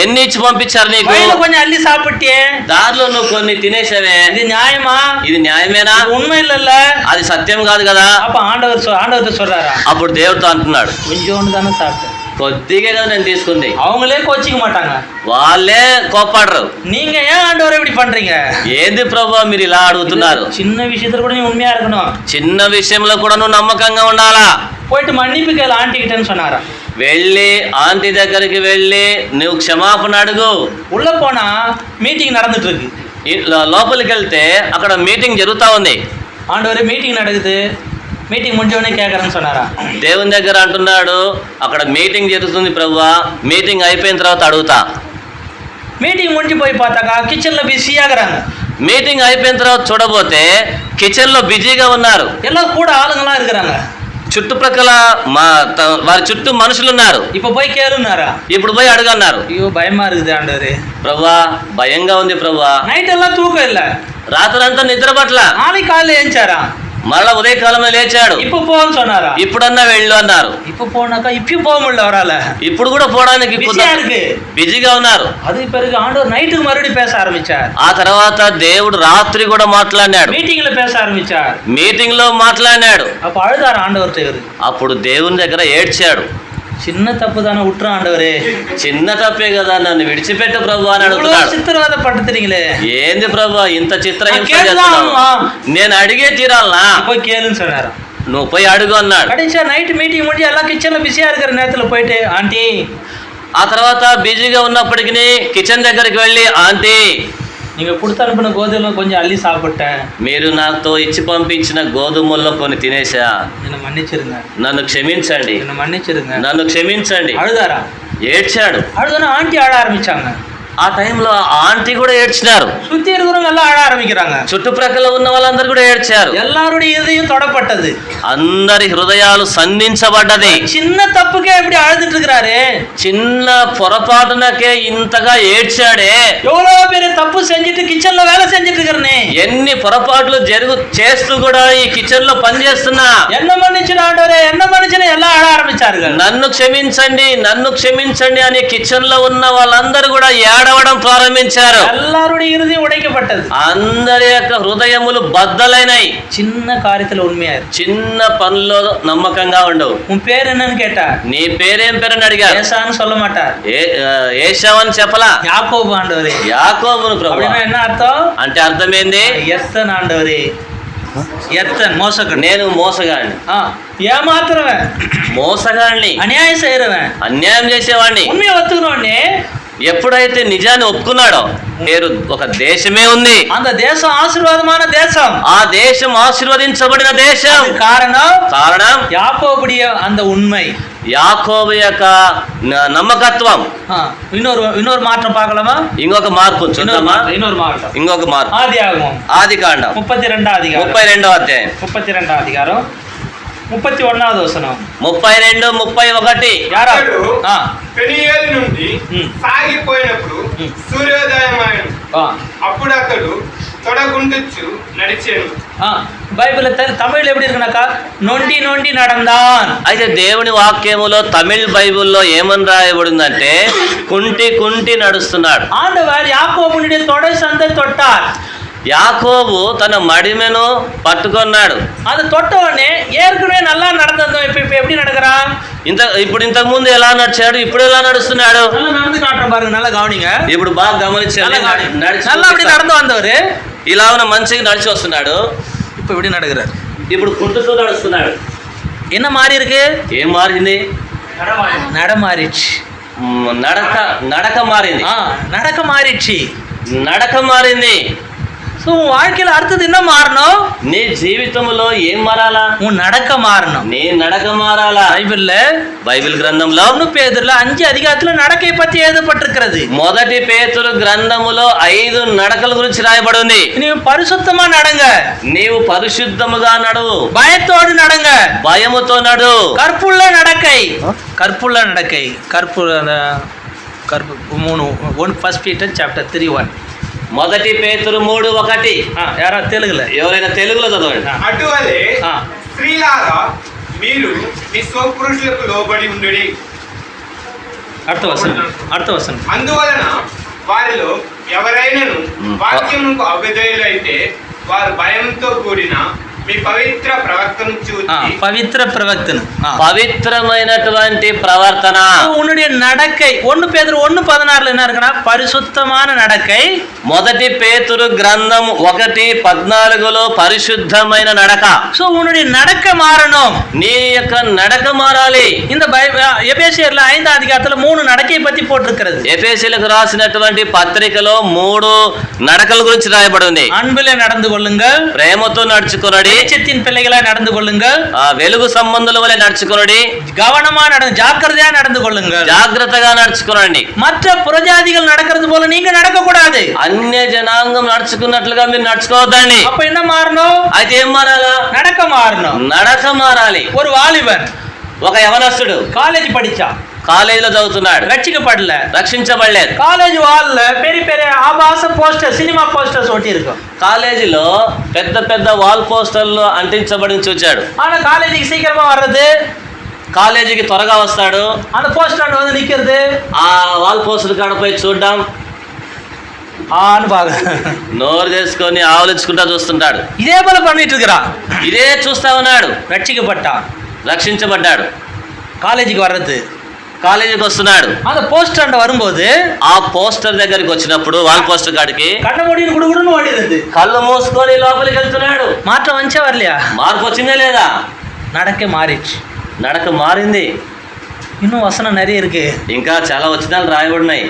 ఎన్ని ఇచ్చి పంపించారు నీకు? வழியில கொஞ்சம் அள்ளி சாப்பிட்டியே, దారిలో నువ్వు కొన్ని తినేసావే. இது நியாயமா? ఇది న్యాయమేనా? இது உண்மை இல்லல்ல? అది సత్యం కాదు కదా. அப்ப ஆண்டவர் சொல்றாரா? అప్పుడు దేవుడితో అంటున్నాడు, கொஞ்சோண்டு தானே சாப்பிட்டேன். కొద్దిగా కదా నేను తీసుకుంది. அவங்களே கோச்சிக்க மாட்டாங்க, వాళ్ళే కోపాడరు. நீங்க ஏன் ஆண்டவரை இப்படி பண்றீங்க? ఏంది ప్రభు మీరు ఇలా అడుగుతున్నారు? சின்ன விஷயத்துல கூட நீ உண்மையா இருக்கணும். చిన్న విషయంలో కూడా నువ్వు నమ్మకంగా ఉండాలా. போயிட்டு மன்னிப்பு கேளு ஆண்டி கிட்டன்னு சொன்னாரா? వెళ్ళి ఆంటీ దగ్గరికి వెళ్ళి నువ్వు క్షమాపణ అడుగు. உள்ள போனா மீட்டிங் நடந்துட்டு இருக்கு. లోపలికి వెళ్తే అక్కడ మీటింగ్ జరుగుతా ఉంది. ஆண்டவரே மீட்டிங் நடக்குது, మీటింగ్ ముంచోనే కేకరని சொன்னாరా? దేవుని దగ్గర అంటున్నాడు, అక్కడ మీటింగ్ జరుగుతుంది ప్రభువా, మీటింగ్ అయిపోయిన తర్వాత అడుగుతా. మీటింగ్ ముంచి పోయి பார்த்தாக்கா కిచెన్లో బిజీయాగறாங்க. మీటింగ్ అయిపోయిన తర్వాత చూడబోతే కిచెన్ లో బిజీగా ఉన్నారు. எல்லாம் கூட ஆளுங்களா இருக்கிறாங்க. చుట్టుప్రక్కల వారి చుట్టూ మనుషులు ఉన్నారు. இப்ப போய் கேளுన్నారా? ఇప్పుడు పోయి అడుగన్నారు. ஐயோ பயமா இருக்குது ஆண்டவரே. ప్రభువా భయంగా ఉంది ప్రభువా. నైట్ எல்லாம் தூக்கம் இல்ல, రాత్రంతా నిద్ర పట్ల. நாளைக்கு காலையில ஏஞ்சாரா, మరలా ఉదయకాలంలో లేచాడు. இப்ப போன்னு சொன்னாரா? ఇప్పుడన్నా వెళ్ళు అన్నారు. இப்ப పోனாக்கா இப்பயும் போக முடியல அவரால. ఇప్పుడు కూడా పోవడానికి బిజీగా இருக்கு, బిజీగా ఉన్నారు. అది பிறகு ஆண்டவர் நைட்டுக்கு மறுபடியும் பேச ஆரம்பிச்சார். ఆ తర్వాత దేవుడు రాత్రి కూడా మాట్లాడినాడు. மீட்டிங்ல பேச ஆரம்பிச்சார். మీటింగ్ లో మాట్లాడినాడు. அப்ப அழுதார் ஆண்டவர். అప్పుడు దేవుని దగ్గర ఏడ్చాడు. చిన్న తప్పు దాన్ని ఉట్రా ఆండవరే, చిన్న తప్పే కదా, నన్ను విడిచిపెట్టు ప్రభు అని అడుగుతున్నాడు. చిత్రవాద పడుతున్నీங்களே, ఏంది ప్రభు ఇంత చిత్రహింస కేలుదా చేస్తున్నావు? అమ్మా? నేను అడిగే తీరాలనా? போய் கேளுன்னு சொன்னாரா? నువ్వు పోయి అడుగు అన్నాడు. கடைசியா நைட் மீட்டிங் முடிஞ்சு எல்லாம் கிச்சன்ல பிஸியா இருக்கிற நேரத்துல போயிட்டு ஆண்டி, ఆ తర్వాత బిజీగా ఉన్నప్పటికీ కిచెన్ దగ్గరికి వెళ్ళి, ఆంటీ நீங்க கொடுத்து அனுப்பின கோதுமை கொஞ்சம் அள்ளி சாப்பிட்டேன், మీరు నాతో ఇచ్చి పంపించిన గోధుమల్లో కొన్ని తినేసా, என்ன மன்னிச்சிருங்க, నన్ను క్షమించండి, என்ன மன்னிச்சிருங்க. నన్ను క్షమించండి. அழுதாரா? ఏడ్చాడు. அழுதானா ஆண்டி அழ ஆரம்பிச்சாங்க. ఆ టైంలో ఆంటీ కూడా ఏడ్చినారు. சுத்தி இருக்கிறவங்க எல்லாம் அழ ஆரம்பிக்கிறாங்க. చుట్టుప్రక్కల ఉన్న వాళ్ళందరూ కూడా ఏడ్చారు. எல்லாருடைய இதயம் தொடப்பட்டது, అందరి హృదయాలు సంధించబడ్డది. చిన్న తప్పుకే இப்படி అழுதுட்டு இருக்கிறாரு, చిన్న పొరపాటునకే ఇంతగా ఏడ్చాడే. எவ்வளவு பெரிய తప్పు செஞ்சுட்டு கிச்சன்ல வேலை செஞ்சுட்டு இருக்கிறனே, ఎన్ని పొరపాట్లు చేస్తూ కూడా ఈ కిచెన్ లో పని చేస్తున్నా, என்ன மன்னிச்சிட ஆண்டவரே, என்ன மன்னிச்சிட, எல்லாம் அழ ஆரம்பிச்சார்கள். నన్ను క్షమించండి, నన్ను క్షమించండి అని కిచెన్ లో ఉన్న వాళ్ళందరూ కూడా ఏడవడం ప్రారంభించారు. எல்லாருடைய இருதயம் உடைக்கப்பட்டது, అందరి యొక్క హృదయములు బద్దలైనాయి. చిన్న కార్యத்துல உண்மையா இரு, చిన్న పనుల్లో నమ్మకంగా ఉండవు. உன் பேர் என்னன்னு கேட்டா నీ పేరేం పేరని అడిగారు. ஏசான்னு சொல்ல மாட்டார், ఏశావని చెప్పలా, யாக்கோபு ஆண்டவரே. యాకోబును ప్రభు. அப்படின்னா என்ன அர்த்தம்? అంటే అర్థమైంది, எத்தன் ஆண்டவரே, எத்தன் மோசக்கன், నేను మోసగాడిని, ஏமாத்துறவன், మోసగాడిని, அநியாயம் செய்யறவன், అన్యాయం చేసేవాడిని. உண்மையை ஒத்துக்கணும்னே ఎప్పుడైతే నిజాన్ని ఒప్పుకున్నాడో, పేరు ఒక దేశమే ఉంది. அந்த தேசம் ஆசீர்வாதமான தேசம், ఆ దేశం ఆశీర్వదించబడిన దేశం. కారణం யாக்கோபுடைய அந்த உண்மை, యాకోబు యొక్క నమ్మకత్వం. இன்னொரு மாற்றம் பார்க்கலாமா? ఇంకొక మార్పు చూద్దామా? இன்னொரு மாற்றம், ఇంకొక మార్పు. ஆதியாகமம் ఆదికాండం 32వ అధ్యాయం, 32వ అధ్యాయం, 32వ అధ్యాయం 31వ వచనం, 32, 31. అతడు పెనీయేలు నుండి సాగిపోయినప్పుడు సూర్యోదయమైన, అప్పుడు అతడు తొడగుండుచు నడిచాను. బైబిల్ తమిళ్ எப்படி இருக்குனாக்கா నొండి నొండి நடந்தான். అయితే దేవుని వాక్యములో తమిళ్ బైబిల్లో ఏమని రాయబడిందంటే కుంటి కుంటి నడుస్తున్నాడు. ஆண்டவர் யாக்கோபுடைய தொடை சந்தை தொட்டார். యాకోబు తన మడిమెను పట్టుకున్నాడు. அது தொட்டவனே ஏற்கனவே நல்லா நடந்தது. இப்ப எப்படி நடக்கிறான்? ఇంతకు ముందు ఎలా నడిచాడు, ఇప్పుడు ఎలా నడుస్తున్నాడు? நல்லா நடந்து காட்டுறேன் பாருங்க, நல்லா கவனிங்க. ఇప్పుడు బాగా గమనించండి. நல்லா அப்படி நடந்து வந்தவரு ఇలా మంచిగా నడిచి వస్తున్నాడు. இப்ப எப்படி நடக்கிறார்? ఇప్పుడు కుంటుతూ నడుస్తున్నాడు. என்ன மாறி இருக்கு? ఏం మారింది? நட மாறிடுச்சு. నడక మారింది. நடக்க மாறிடுச்சு. నడక మారింది. సో வாழ்க்கையில அடுத்தது என்ன மாறணும்? నీ జీవితంలో ఏం మారాలా? உன் நடக்க மாறணும். నీ నడక మారాలా. బైబిల్ గ్రంథంలో 1 పేతురులో 5 అధికారంలో నడకై పத்தி எழுதப்பட்டிருக்கிறது. మొదటి పేతురు గ్రంథములో 5 నడకల గురించి రాయబడి ఉంది. నీవు పరిశుద్ధమా నడంగ, నీవు పరిశుద్ధముగా నడువు, భయతోడు నడంగ, భయముతో నడు, కర్పుள்ள నడకై, కర్పుள்ள నడకై, కర్పు 1 పీటర్ చాప్టర్ 3:1. మొదటి పేతురు 3:1. యారా తెలుగులో, ఎవరైనా తెలుగులో చదవండి. అటువలే స్త్రీలారా మీరు మీ స్వపురుషులకు లోబడి ఉండుడి. అర్థవసనం. అందువలన వారిలో ఎవరైనాను వాక్యముకు అవిధేయులైతే వారు భయంతో కూడిన మీ పవిత్ర ప్రవర్తన చూసి, పవిత్ర ప్రవర్తన, పవిత్రమైనటువంటి ప్రవర్తన, உன்னுடைய நடக்கை 1 பேதுரு 1:16 என்ன இருக்குன்னா పరిశుద్ధமான நடக்கை. మొదటి పేతురు గ్రంథం 1:14 పరిశుద్ధమైన నడక. సో உன்னுடைய நடக்க மாறணும். నీ యొక్క నడక మారాలి. இந்த எபேசியர்ல 5 அதிகாரத்துல 3 நடக்கையை பத்தி போட்டிருக்கிறது. ఎఫెసీయులకు రాసినటువంటి పత్రికలో 3 నడకల గురించి రాయబడి ఉంది. அன்பிலே நடந்து கொள்ளுங்கள், ప్రేమతో నడుచుకొనడి, வெளிச்சத்தின் பிள்ளைகளாய் நடந்து கொள்ளுங்கள், వెలుగు సంబంధుల వలె నడుచుకొనడి, கவனமா ஜாக்கிரதையா நடந்து கொள்ளுங்கள், జాగ్రత్తగా నడుచుకోనండి. மற்ற புறஜாதிகள் நடக்கிறது போல நீங்க நடக்க கூடாது. అన్య జనాంగం నడుచుకున్నట్లుగా మీరు నడుచుకోవద్దండి. அப்ப என்ன மாறணும்? అయితే ఏం మారాలా? நடக்க மாறணும். నడక మారాలి. ஒரு வாலிபன் ఒక యవనస్తుడు காலேஜ் படிச்சா, కాలేజీలో చదువుతున్నాడు, ரட்சிக்கப்படல, రక్షించబడలేదు. காலேஜ் வால்ல பெரிய பெரிய ஆபாச போஸ்டர், సినిమా పోస్టర్స్ ஒட்டி இருக்கும். కాలేజీలో పెద్ద పెద్ద వాల్ పోస్టర్లు అంటించబడి చూచాడు. ஆனா காலேஜுக்கு சீக்கிரமா வர்றது, కాలేజీకి త్వరగా వస్తాడు, அந்த పోస్టర్ வந்து நிக்கிறது, ఆ వాల్ పోస్టర్ కాడపై చూడడం, బాగా నోరు చేసుకొని ఆవలించుకుంటా చూస్తుంటాడు. இதே போல பண்ணிட்டு இருக்கிறான். ఇదే చూస్తా ఉన్నాడు. ரட்சிக்கப்பட்டான், రక్షించబడ్డాడు, காலேஜுக்கு வர்றது, కాలేజీకి వస్తున్నాడు. அந்த పోస్టర్ అంట வரும்போது, ఆ పోస్టర్ దగ్గరికి వచ్చినప్పుడు వాల్ పోస్టర్ కాడికి కళ్ళ మూడిని గుడుగుడును ఓడినది, కళ్ళు మూసుకొని లోపలికి వెళ్తున్నాడు. మాత్రం వంచే வரலையா? మార్పు వచ్చిందా లేదా? நடக்க மாறிச்சு. నడక మారింది. இன்னும் வசனம் நிறைய இருக்கு. ఇంకా చాలా వచనాలు రాయబడినాయి.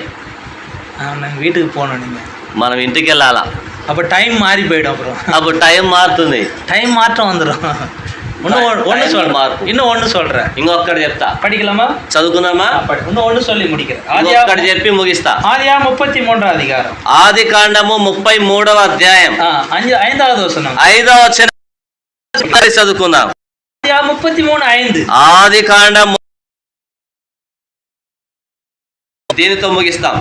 நாங்கள் வீட்டுக்கு போகணும். நீங்கள் మనం ఇంటికి వెళ్ళాలా? அப்போ டைம் மாறி போயிடும். அப்புறம் అప్పుడు టైం మారుతుంది. டைம் மாற்றம் வந்துடும். இன்னும் ஒன்று சொல்கிறேன். ఇంకొకటి చెప్తా. படிக்கலாமா? చదువుకుందామా? இன்னும் ஒன்று சொல்லி முடிக்கிறேன். ఇంకొకటి చెప్పి ముగిస్తా. ஆதியா 33 அதிகாரம், ఆది కాండము 33వ అధ్యాయం 5வது వచనం. 5వ వచనం చదువుకుందాం. ஆதியா 33:5. ఆది కాండం దీనితో ముగిస్తాం.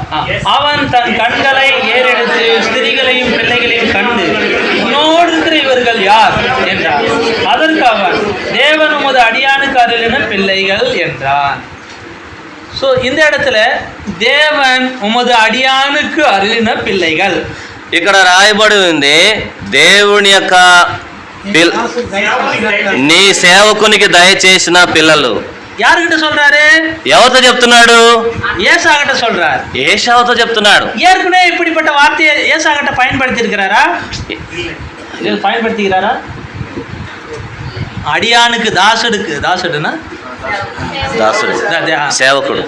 அவன் தன் கண்களை ஏறெடுத்து ஸ்திரீகளையும் பிள்ளைகளையும் கண்டு, உன்னோடு இருக்கிற இவர்கள் யார் என்றார். அதற்கு அவன், தேவன் உமது அடியானுக்கு அருளின பிள்ளைகள் என்றான். ஸோ இந்த இடத்துல தேவன் உமது அடியானுக்கு அருளின பிள்ளைகள். ఇక్కడ రాయబడి ఉంది, దేవుని యొక్క నీ సేవకునికి దయచేసిన పిల్లలు. யாருகிட்ட சொல்றாரு? ఎవరితో చెప్తున్నాడు? ஏசாகிட்ட சொல்றாரு. ఏశావుతో చెప్తున్నాడు. ஏற்கனவே இப்படிப்பட்ட வார்த்தையை ஏசாகிட்ட பயன்படுத்தி இருக்கிறாரா? பயன்படுத்திக்கிறாரா? அடியானுக்கு, தாசுடுக்கு, தாசுடுனா దాసుడు, సేవకుడు.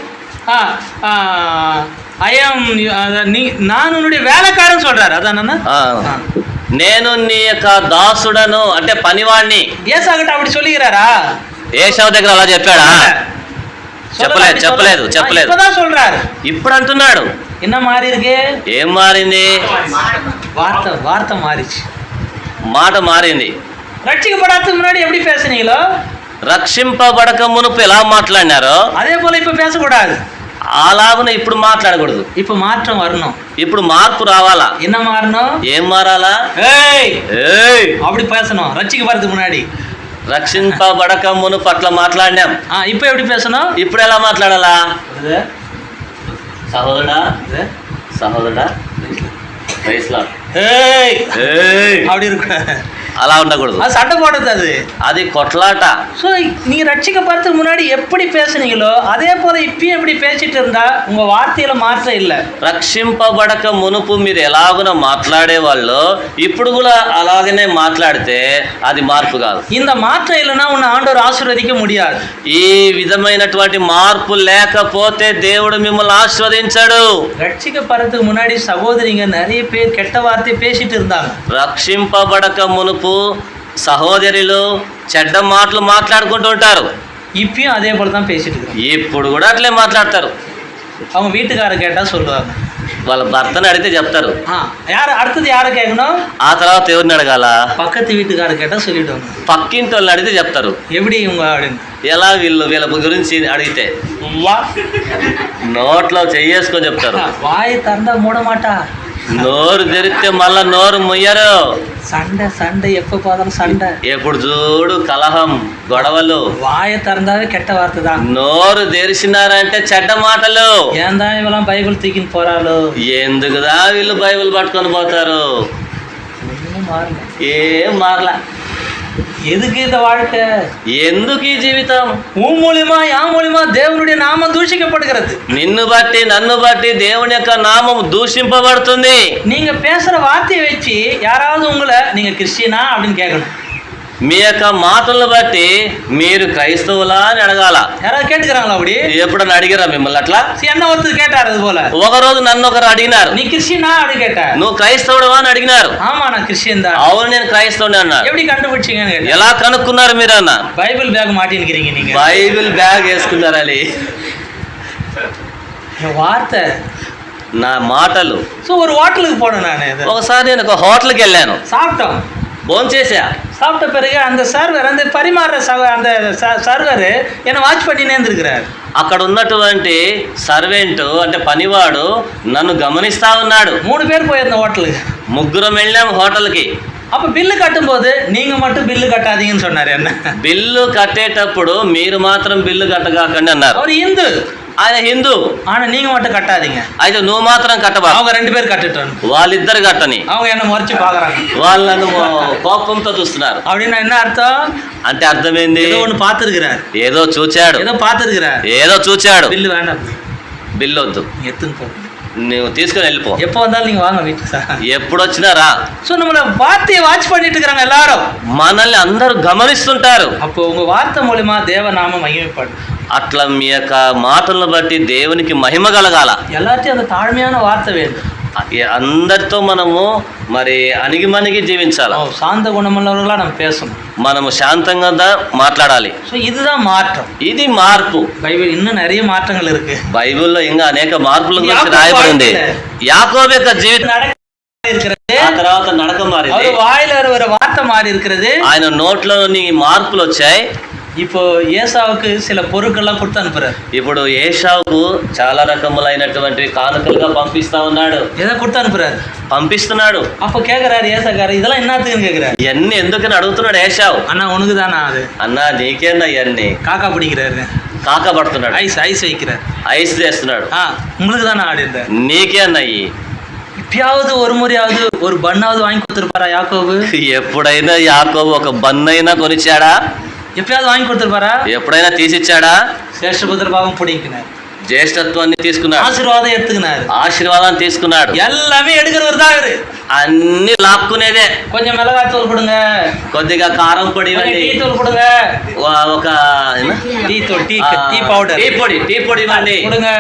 நான் உன்னுடைய வேலைக்காரன் சொல்றாரு. அதான, నేను నీ యొక్క దాసుడను అంటే పనివాణ్ణి. ஏசாகிட்ட அப்படி சொல்லிக்கிறாரா? ఏశావు దగ్గర అలా చెప్పాడా? చెప్పలేదు. இப்பதான் சொல்றாரு. ఇప్పుడు అంటున్నాడు. என்ன மாறி இருக்கு? ఏం మారింది? வார்த்தை மாறிச்சு. మాట మారింది. ரட்சிக்கப்படாததுக்கு முன்னாடி எப்படி பேசுனீங்களோ, రక్షింపబడక మునుపు ఎలా మాట్లాడినారో அதே போல இப்ப பேசக்கூடாது. అలాగున ఇప్పుడు మాట్లాడకూడదు. இப்ப மாற்றம் வரணும். ఇప్పుడు మార్పు రావాలా? என்ன மாறணும்? ఏం మారాలా? அப்படி பேசணும். ரட்சிக்கப்படுறதுக்கு முன்னாடி. రక్షింపబడక మునుపు అట్లా మాట్లాడినాం. இப்ப எப்படி பேசணும்? ఇప్పుడు ఎలా మాట్లాడాలా? సహోదరుడా, సహోదరుడా, ప్రైజ్ లార్డ్. ஏய் ఏయ్! அப்படி இருக்கும். అలా ఉండకూడదు, அது சண்டை போடுறது அது. అది కొట్లాట. ஸோ நீங்கள் ரட்சிக்கப்படுறதுக்கு முன்னாடி எப்படி பேசுனீங்களோ அதே போல் இப்பயும் எப்படி பேசிட்டு இருந்தா உங்கள் வார்த்தையில மாற்றம் இல்லை. రక్షింపబడక మునుపు మీరు ఎలాగున మాట్లాడేవాళ్ళు ఇప్పుడు కూడా అలాగనే మాట్లాడితే అది మార్పు కాదు. இந்த மாற்றம் இல்லைன்னா உன்னை ஆண்டவர் ஆசீர்வதிக்க முடியாது. ఈ విధమైనటువంటి మార్పు లేకపోతే దేవుడు మిమ్మల్ని ఆశీర్వదించాడు. ரட்சிக்கப்படுறதுக்கு முன்னாடி சகோதரிங்க நிறைய பேர் கெட்ட வார்த்தை பேசிட்டு இருந்தாங்க. రక్షింపబడక మునుపు సహోదరులు చెడ్డ మాటలు మాట్లాడుకుంటూ ఉంటారు. இப்பயும் அதே போல தான் பேசிட்டு இருக்காங்க. ఇప్పుడు కూడా అట్లే మాట్లాడతారు. அவங்க வீட்டுக்கார கேட்டால் சொல்லுவாங்க. వాళ్ళ భర్తను అడిగితే చెప్తారు. யார் அடுத்தது யாரை கேட்கணும்? ఆ తర్వాత ఎవరిని అడగాల? பக்கத்து வீட்டுக்கார கேட்டால் சொல்லிடுவாங்க. పక్కింటి వాళ్ళని అడిగితే చెప్తారు. எப்படி இவங்க அப்படின்னு. ఎలా వీళ్ళ గురించి అడిగితే నోట్లో చెయ్యేసుకొని చెప్తారు. வாய் திறந்தா மூட மாட்டா. నోరు తెరిస్తే మళ్ళా నోరు ముయ్యరు. சண்டை சண்டை எப்போ பார்த்தாலும் சண்டை. ఎప్పుడు చూడు కలహం, గొడవలు. வாயை திறந்தாவே கெட்ட வார்த்தை தான். నోరు తెరిచినారంటే చెడ్డ మాటలు. ஏன் தான் இவெல்லாம் பைபிள் தூக்கின்னு போறாளோ? ఎందుకుదా వీళ్ళు బైబిల్ పట్టుకొని పోతారు? ஒன்றும் மாறல. ఏం మారలా. எதுக்கு இந்த வாழ்க்கை? ఎందుకు ఈ జీవితం? உன் மூலியமா என் மூலியமா தேவனுடைய நாமம் தூஷிக்கப்படுகிறது. నిన్ను బట్టి నన్ను బట్టి దేవుని యొక్క నామం దూషింపబడుతుంది. நீங்க பேசுற வார்த்தையை வச்சு யாராவது உங்களை நீங்க கிறிஸ்டியனா அப்படின்னு கேட்கணும். మీ యొక్క మాటలను బట్టి మీరు క్రైస్తవులా అని అడగాల. யாராவது கேட்டுக்கிறாங்களா அப்படி? ఎప్పుడన్నా అడిగారా మిమ్మల్ని అట్లా? என்ன ஒருத்தர் கேட்டார் அது போல. ఒకరోజు నన్ను ఒకరు అడిగినారు, நீ கிறிஸ்டியனா அப்படின்னு கேட்டார். నువ్వు క్రైస్తవుడువా అని అడిగినారు. ஆமா நான் கிறிஸ்டியன் தான். అవును నేను క్రైస్తవుని అన్నారు. எப்படி కண்டுபிடிச்சீங்கன்னு கேட்டேன். ఎలా కనుక్కున్నారు మీరు అన్న? బైబిల్ బ్యాగ్ మాటినిக்கிறீங்க நீங்க. బైబిల్ బ్యాగ్ వేసుకున్నారని. వార్త నా మాటలు. సో ஒரு ஹோட்டலுக்கு போனேன் நான். ఒకసారి నేను ఒక హోటల్కి వెళ్ళాను, சாப்பிட்டோம். భోంచేసా. சாப்பிட்ட பிறகு அந்த சர்வர் அந்த பரிமாற அந்த சர்வர் என்னை வாட்ச் பண்ணினே இருந்திருக்கிறார். అక్కడ ఉన్నటువంటి సర్వెంట్ అంటే పనివాడు నన్ను గమనిస్తా ఉన్నాడు. 3 பேர் போயிருந்தோம் ஹோட்டலுக்கு. ముగ్గురం వెళ్ళాం హోటల్కి. அப்போ பில்லு கட்டும்போது நீங்க மட்டும் பில்லு கட்டாதீங்கன்னு சொன்னார். என்ன బిల్లు కట్టేటప్పుడు మీరు మాత్రం బిల్లు కట్టగాకండి అన్నారు. அவர் இந்து, ఆయన హిందూ. ஆனா நீங்க மட்டும் கட்டாதீங்க. అయితే నువ్వు మాత్రం కట్టబా. அவங்க 2 பேர் கட்டுட்டாங்க. వాళ్ళిద్దరు కట్టని. அவங்க என்ன முறைச்சு பாக்குறாங்க. వాళ్ళను కోపంతో చూస్తున్నారు. அப்படின்னா என்ன అర్థం? అంటే అర్థమైంది, ஏதோ ஒன்று பார்த்துருக்கிறார், ఏదో చూచాడు, ஏதோ பார்த்துருக்கிறார். ఏదో చూచాడు. బిల్లు வேண்டாம், బిల్లు వద్దు, ఎత్తుని పో, నువ్వు తీసుకొని వెళ్ళిపో. எப்போ வந்தாலும் நீங்க வாங்க வீட்டுக்கு சார். ఎప్పుడు వచ్చినా రా. ஸோ நம்மள வார்த்தையை வாட்ச் பண்ணிட்டு இருக்கிறாங்க எல்லாரும். మనల్ని అందరూ గమనిస్తుంటారు. அப்போ உங்க வார்த்தை மூலமா தேவ நாமம் மகிமைப்படும். అట్లా మీ యొక్క మాటలను బట్టి దేవునికి మహిమ కలగాల. எல்லாத்தையும் அந்த தாழ்மையான வார்த்தை வேண்டும். అందరితో మనము మరి అణిగిమణిగి జీవించాలి. சாந்த குணமுள்ளவர்களா நம்ம பேசணும். మనము శాంతంగా మాట్లాడాలి. సో இதுதான் மாற்றம். ఇది మార్పు. బైబిల్ இன்னும் நிறைய மாற்றங்கள் இருக்கு. బైబిల్లో ఇంకా అనేక మార్పుల గురించి రాయబడింది. యాకోబు యొక్క జీవితం இருக்கிறது, ఆ తర్వాత నడక మారింది. அவர் வாயில ஒரு வார்த்தை மாறி இருக்கிறது. ఆయన నోట్లోని మార్పులు వచ్చాయి. இப்போ ஏசாவுக்கு சில பொருட்கள்லாம் கொடுத்து அனுப்புறாரு. ఇప్పుడు ఏశావుకు చాలా రకములైనటువంటి కానుకలుగా పంపిస్తా ఉన్నాడు. எதை கொடுத்து అனுப்புறாரு? పంపిస్తున్నాడు. அப்போ கேட்கறாரு ஏசாக்காரர், இதெல்லாம் என்னத்துக்குன்னு கேட்கிறாரு. ఇవన్నీ ఎందుకని అడుగుతున్నాడు ఏశావు. அண்ணா உனக்கு தானா அது? అన్నా నీకేనా ఇవన్నీ? காக்கா பிடிக்கிறாரு, కాక పడుతున్నాడు, ஐஸ் வைக்கிறார், ఐస్ చేస్తున్నాడు. உங்களுக்கு தானே ஆடு இந்த నీకే అన్నయ్యి. இப்பயாவது ஒரு முறையாவது ஒரு பண்ணாவது வாங்கி கொடுத்துருப்பாரா யாக்கோபு? ఎప్పుడైనా యాకోబు ఒక బన్నైనా కొనిచ్చాడా? எப்பயாவது வாங்கி கொடுத்துருப்பாரா? ఎప్పుడైనా తీసిచ్చాడా? சேஷ்டபுத்திர பாவம் பிடிக்கினார், జ్యేష్ఠత్వాన్ని తీసుకున్నాడు, ஆசீர்வாதம் எடுத்துக்கினார், ఆశీర్వాదాన్ని తీసుకున్నాడు. எல்லாமே எடுக்கிறவர் தான் அவரு. అన్ని లాక్కునేదే. கொஞ்சம் மிளகாத்தூள் கொடுங்க, కొద్దిగా కారం పొడి ఇవ్వండి, டீ தூள் கொடுங்க, ఒక டீ தூள், டீ பவுடர், టీ పొడి ఇవ్వండి, கொடுங்க,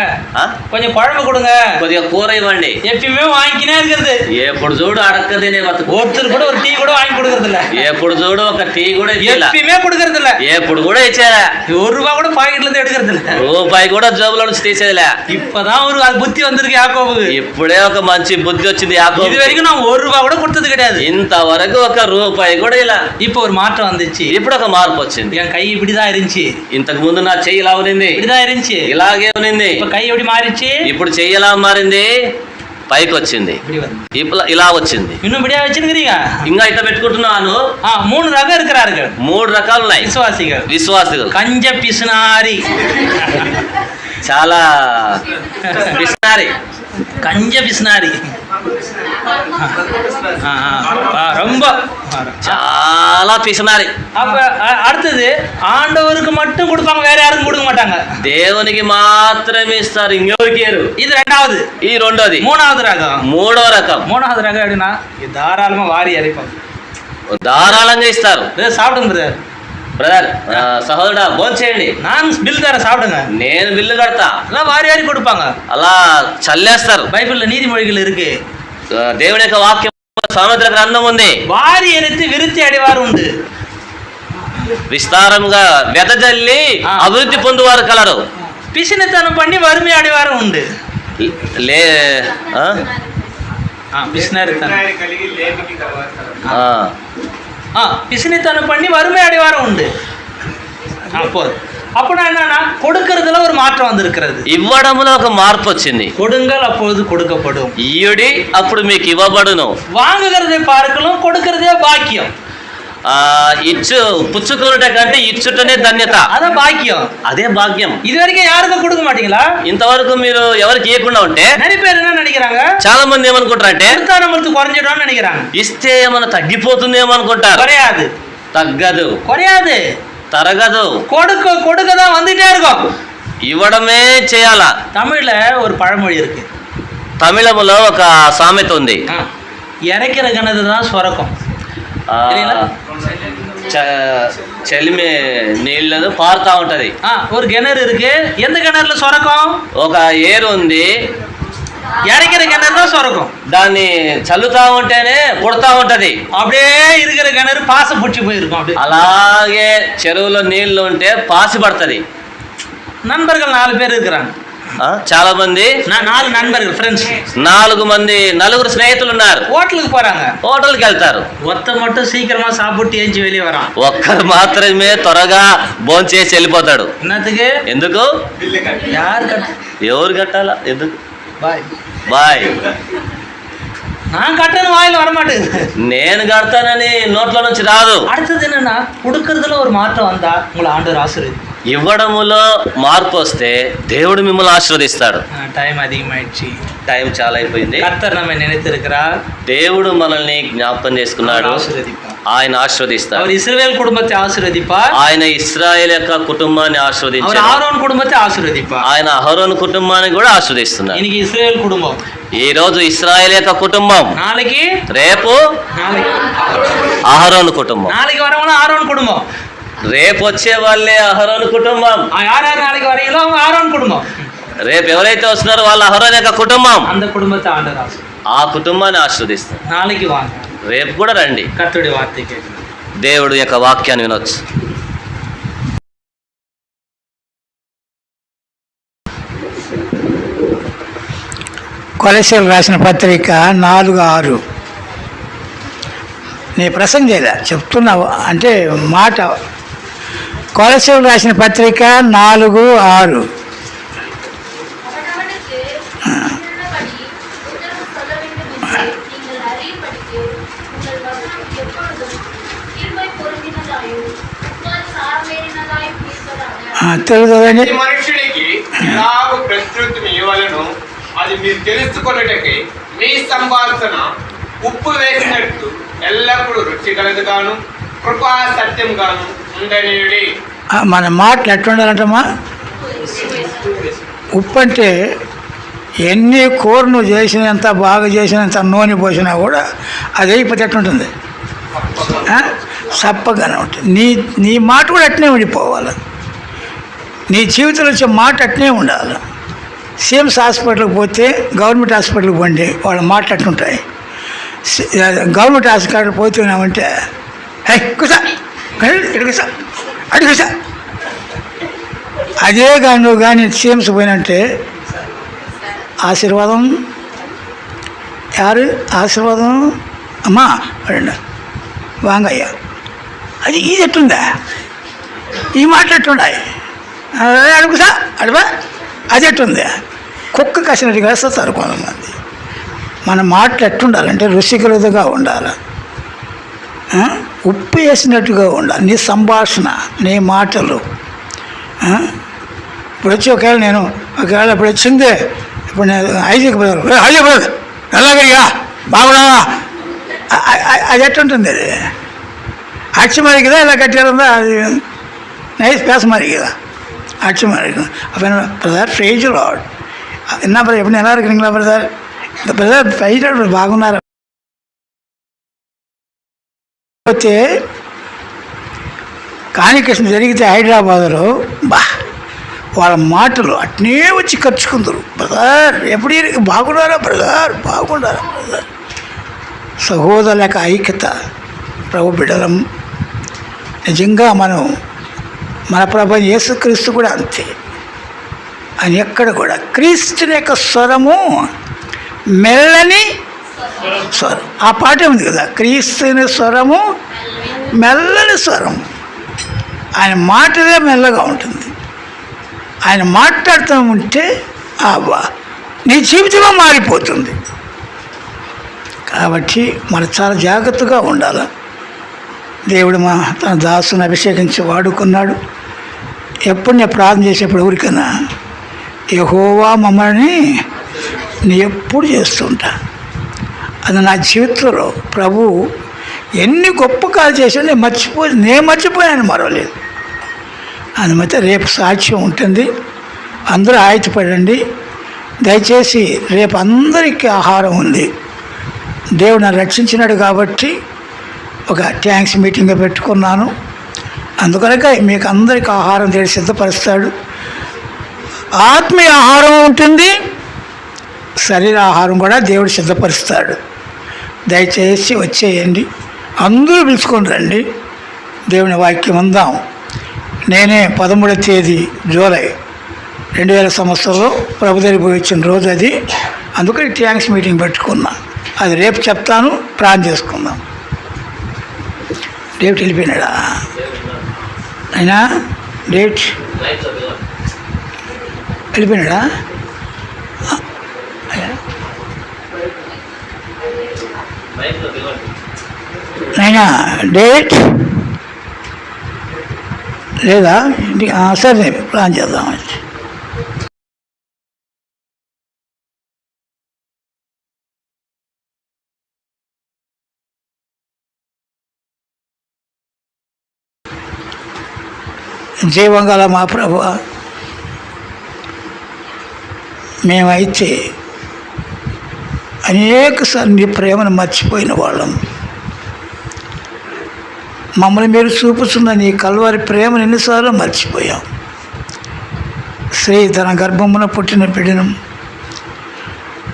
கொஞ்சம் குழம்பு கொடுங்க, కొద్దిగా కూర ఇవ్వండి. எப்பயுமே வாங்கிக்கினே இருக்கிறது. ఎప్పుడు చూడు అడక్కదేనే బతుకు. ஒருத்தர் கூட ஒரு டீ கூட வாங்கி கொடுக்கறது இல்ல. ఎప్పుడు చూడు ఒక టీ కూడా ఇచ్చేలా. எப்பயுமே கொடுக்கறது இல்ல. ఎప్పుడు కూడా ఇచ్చేలా. ₹1 கூட பாக்கெட்ல இருந்து எடுக்கிறது இல்ல. రూపాయి కూడా జోబులో నుంచి తీసేదిలే. இப்பதான் ஒரு புத்தி வந்திருக்கு யாக்கோபுக்கு. ఇప్పుడే ఒక మంచి బుద్ధి వచ్చింది యాకోబు. இது வரைக்கும் நான் ₹1 கூட கொடுத்தது கிடையாது. ఇంతవరకు ఒక రూపాయి కూడా ఇలా. இப்போ ஒரு மாற்றம் வந்துச்சு. ఇప్పుడు ఒక మార్పు వచ్చింది. என் கை இப்படிதான் இருந்துச்சு, ఇంతకు ముందు నా చెయ్యి ఇలా ఉన్నింది, இப்படிதான் இருந்துச்சு, ఇలాగే ఉన్నింది. இப்ப கை எப்படி மாறிச்சு? ఇప్పుడు చెయ్యి ఎలా మారింది? పైకి వచ్చింది, இப்படி வந்து ఇలా వచ్చింది. இன்னும் இப்படியா வச்சிருக்கிறீங்க? ఇంకా ఇట్లా పెట్టుకుంటున్నాను. 3 రకాలు இருக்கிறார்கள். 3 రకాలు ఉన్నాయి విశ్వాసిகள். కంజ పిసినారి, చాలా పిసినారి. கஞ்ச பிசினாரி. ரொம்ப చాలా పిసినారి. அப்ப அடுத்தது ஆண்டவருக்கு மட்டும் கொடுப்பாங்க, வேற யாருக்கும் கொடுக்க மாட்டாங்க. దేవునికి మాత్రమే ఇస్తారు, ఇంకెవరికి ఇయ్యరు. இது ரெண்டாவது. ఈ రెండోది. மூணாவது ரகம். మూడవ రకం. மூணாவது ரகம் எப்படின்னா தாராளமா வாரி அரைப்பாங்க, ధారాళంగా ఇస్తారు. சாப்பிடுங்க బ్రదర్, సహోదరుడా భోజనం చేయండి, நான் బిల్ தர சாப்பிடுங்க, నేను బిల్లు కడతా, అలా వారి వారి கொடுப்பாங்க. అలా చల్లేస్తారు. బైబిల్లో నీతిమొழிகள் இருக்கு, దేవుని యొక్క వాక్యం సామెతల గ్రంథం ఉంది. వారి ఎరితి విరుத்தி అడివారు ఉంది, విస్తారంగా వెదజల్లి అభివృద్ధి పొందువారు కలరు, పిసినితనం పండి వరిమి అడివారు ఉంది. లే పిసినారి కలిగి లేమికి కలవాలి. పిసినితనం பண்ணி வறுமை அடைவாரம் உண்டு. போதும். అప్పుడు என்னன்னா கொடுக்கறதுல ஒரு மாற்றம் வந்திருக்கிறது, ఇవ్వడంలో ఒక మార్పు వచ్చింది. கொடுங்கள் அப்பொழுது கொடுக்கப்படும், ఇయ్యుడి అప్పుడు మీకు ఇవ్వబడును. வாங்குகிறதை பார்க்கலாம், கொடுக்கறதே பாக்கியம். ఇచ్చు పుచ్చుకున్నట కంటే ఇచ్చుటనే ధన్యత, అదే భాగ్యం, అదే భాగ్యం. ఇది వరకు யாருக்கும் கொடுக்க மாட்டீங்களா? ఇంతవరకు మీరు ఎవరికి ఇవ్వకుండా ఉంటే நிறைய பேர் என்ன நினைக்கிறாங்க, చాలా మంది ఏమనుకుంటారంటే கொடுத்தா நம்மளுக்கு குறைஞ்சிடும்னு நினைக்கிறாங்க. ఇస్తే ఏమన్నా తగ్గిపోతుందేమో అనుకుంటారు. குறையாது, తగ్గదు, குறையாது, తరగదు. கொடுக்க தான் வந்துட்டே இருக்கும். ఇవ్వడమే చేయాలా. தமிழ்ல ஒரு பழமொழி இருக்கு, తమిళములో ఒక సామెత ఉంది, இறைக்கிற கிணறு தான் சுரக்கும். చలిమే నీళ్ళను పారుతా ఉంటది. ஒரு கிணறு இருக்கு, எந்த கிணறுல சுரக்கும்? ఒక ఏరు ఉంది, இறைக்கிற கிணறு தான் சுரக்கும். దాన్ని చల్లుతా ఉంటేనే పుడతా ఉంటది. அப்படியே இருக்கிற கிணறு பாச புடிச்சு போயிருக்கும். அப்படி అలాగే చెరువులో నీళ్లు ఉంటే పాసి పడుతుంది. நண்பர்கள் 4 பேர் இருக்கிறாங்க, చాలా మంది, 4 நண்பர்கள் ஃப்ரெண்ட்ஸ், 4 స్నేహితులు ఉన్నారు. ஹோட்டலுக்கு போறாங்க, హోటల్కి వెళ్తారు. ஒருத்த மட்டும் సీక్రమా సాப்பிட்டு ஏஞ்சி வெளியே வரான். ఒక్కరు మాత్రమే త్వరగా భోంచేసి వెళ్ళిపోతాడు. என்னத்துக்கு? ఎందుకు? யார் கட்ட? ఎవరు కట్టాలా? ఎందుకు? பாய் బాయ్, நான் கட்டணும் வாயில வரமாட்டேங்குது, నేను కడతానని నోట్ల నుంచి రాదు. அடுத்தது என்னன்னா கொடுக்கறதுல ஒரு மாற்றம் வந்தா உங்களை ஆண்டவர் ஆசீர்வதிப்பார். ఇవ్వడములో మార్పు వస్తే దేవుడు మిమ్మల్ని ఆశీర్వదిస్తాడు. டைம் அதிகமாயிடுச்சு, టైం చాలా అయిపోయింది. கர்த்தர் நம்ம நினைத்திருக்கிறார், దేవుడు మనల్ని జ్ఞాపకం చేసుకున్నాడు, ஆசீர்வதிப்பார். ఆయన ఆశీర్వదిస్తాడు. அவர் இஸ்ரவேல் குடும்பத்தை ஆசீர்வதிப்பார், ఆయన ఇశ్రాయేల్ యొక్క కుటుంబాన్ని அவர் ఆశీర్వదించాడు, ஆரோன் குடும்பத்தை ஆசீர்வதிப்பார். ఆయన అహరోను కుటుంబాన్ని కూడా ఆశీర్వదిస్తున్నాడు. இன்னைக்கு இஸ்ரவேல் குடும்பம், ఈ రోజు ఇశ్రాయేల్ యొక్క కుటుంబం, நாளைக்கு రేపు అహరోను కుటుంబం, நாளைக்கு வரவங்களும் ஆரோன் குடும்பம், రేపు వచ్చే వాళ్ళే అహరోను కుటుంబం. யார் யார் நாளைக்கு வரீங்களோ அவங்க ஆரோன் குடும்பம், రేపు ఎవరైతే వస్తున్నారో వాళ్ళ అహరోను యొక్క కుటుంబం, அந்த குடும்பத்தை ஆண்டவர் ஆசீர்வதிப்பார். ఆ కుటుంబాన్ని ఆశీర్వదిస్తారు. நாளைக்கு வாங்க, రేపు కూడా రండి, கர்த்தருடைய வார்த்தை கேட்கணும், దేవుడు యొక్క వాక్యాన్ని వినొచ్చు. కొలెస్ట్రాల్ రాసిన పత్రిక 4:6. నీ ప్రసంగం చేయలే, చెప్తున్నావు అంటే మాట. కొలెస్ట్రాల్ రాసిన పత్రిక 4:6. తెలుగుదండి. మనుషునికి ఎలాగ ప్రస్తుతం ఇవ్వలను అది మీరు తెలుసుకొనుటకై మీ సంభాషణ ఉప్పు వేసినట్టు ఎల్లప్పుడూ రుచికలదుగాను కృపా సత్యంగాను ఉండనియుడి. మన మాటలు ఎట్లుండాలంటమ్మా? ఉప్పు అంటే ఎన్ని కూర నువ్వు చేసినంత బాగా చేసినంత నూనె పోసినా కూడా అది అయిపోతే ఎట్లుంటుంది? చప్పగానే ఉంటుంది. నీ మాట కూడా అట్నే ఉండిపోవాలి, నీ జీవితంలో వచ్చే మాట అట్నే ఉండాలి. సిఎంస్ హాస్పిటల్కి పోతే గవర్నమెంట్ హాస్పిటల్కి పోండి, వాళ్ళ మాటలు అట్లుంటాయి. గవర్నమెంట్ హాస్పిటల్ పోతున్నామంటే కుసా ఇడుకుసా అడుగుసా, అదే కానీ నువ్వు కానీ సిఎంస్ పోయినంటే ఆశీర్వాదం యారు ఆశీర్వాదం అమ్మా వాంగయ్య అది ఇది ఎట్టుందా, ఈ మాటలు ఎట్టుండాయి, అడుగుసా అడువా అది ఎట్టుంది. కుక్క కసినట్టుగా వేస్తారు కొంతమంది. మన మాటలు ఎట్టుండాలంటే రుచికలదుగా ఉండాలి, ఉప్పు వేసినట్టుగా ఉండాలి. నీ సంభాషణ, నీ మాటలు. ఇప్పుడు వచ్చి ఒకవేళ ఇప్పుడు వచ్చిందే ఇప్పుడు నేను ఐజక్ బ్రదర్ ఎలాగయ్యా బాగున్నావా అది ఎట్టుంటుంది? అది అచ్చి మరి కదా ఇలా కట్టారుందా? అది నైస్ పేస మరి కదా అచ్చి మరి అప్పుడు బ్రదర్ ప్రైజ్ లార్డ్ என்ன బ్రదర్ எப்படி ఎలా இருக்கிறீங்களா బ్రదర్? இந்த బ్రదర్ ప్రైజ్ లార్డ్ బాగున్నారు. పోతే కానికేషన్ జరిగితే హైదరాబాదులో వాళ్ళ మాటలు అట్నే వచ్చి ఖర్చుకుందరు. బ్రదర్ ఎప్పుడు బాగున్నారా బ్రదర్, బాగున్నారా బ్రదర్. సహోదరుల యొక్క ఐక్యత ప్రభు బిడ్డలం. నిజంగా మన ప్రభు యేసుక్రీస్తు కూడా అంతే. అని ఎక్కడ కూడా క్రీస్తుని యొక్క స్వరము మెల్లని స్వరం. ఆ పాట ఉంది కదా, క్రీస్తుని స్వరము మెల్లని స్వరం. ఆయన మాటలే మెల్లగా ఉంటుంది. ఆయన మాట్లాడుతూ ఉంటే నీ జీవితమే మారిపోతుంది. కాబట్టి మనం చాలా జాగ్రత్తగా ఉండాలి. దేవుడు తన దాసుని అభిషేకించి వాడుకున్నాడు. ఎప్పుడు నేను ప్రార్థన చేసేప్పుడు ఊరికన్నా యెహోవా మమ్మల్ని నేను ఎప్పుడు చేస్తుంటా. అది నా జీవితంలో ప్రభు ఎన్ని గొప్ప కార్యాలు చేశాడో నేను మర్చిపోయాను మరవలేదు. అందుమతే రేపు సాక్ష్యం ఉంటుంది. అందరూ ఆయతపడండి దయచేసి. రేపు అందరికీ ఆహారం ఉంది. దేవుడు నన్ను రక్షించినాడు కాబట్టి ఒక థ్యాంక్స్ మీటింగ్ పెట్టుకున్నాను. అందుకనక మీకు అందరికీ ఆహారం దేవుడు సిద్ధపరుస్తాడు. ఆత్మీయ ఆహారం ఉంటుంది, శరీర ఆహారం కూడా దేవుడు సిద్ధపరుస్తాడు. దయచేసి వచ్చేయండి, అందరూ పిలుచుకొని రండి. దేవుని వాక్యం ఉందాం. నేనే 13వ తేదీ జూలై 2000 సంవత్సరంలో ప్రభు దగ్గర పోయి వచ్చిన రోజు అది. అందుకని థ్యాంక్స్ మీటింగ్ పెట్టుకున్నా. అది రేపు చెప్తాను. ప్రార్థన చేసుకుందాం. డేట్ వెళ్ళిపోయినాడా అయినా? డేట్ వెళ్ళిపోయినాడా? అయినా డేట్ లేదా? సరే ప్లాన్ చేద్దాం. జీవంగల మా ప్రభు, మేమైతే అనేకసార్లు నీ ప్రేమను మర్చిపోయిన వాళ్ళం. మమ్మల్ని మీరు చూపుతున్న నీ కల్వారి ప్రేమను ఎన్నిసార్లు మర్చిపోయాం. స్త్రీ తన గర్భమున పుట్టిన బిడ్డను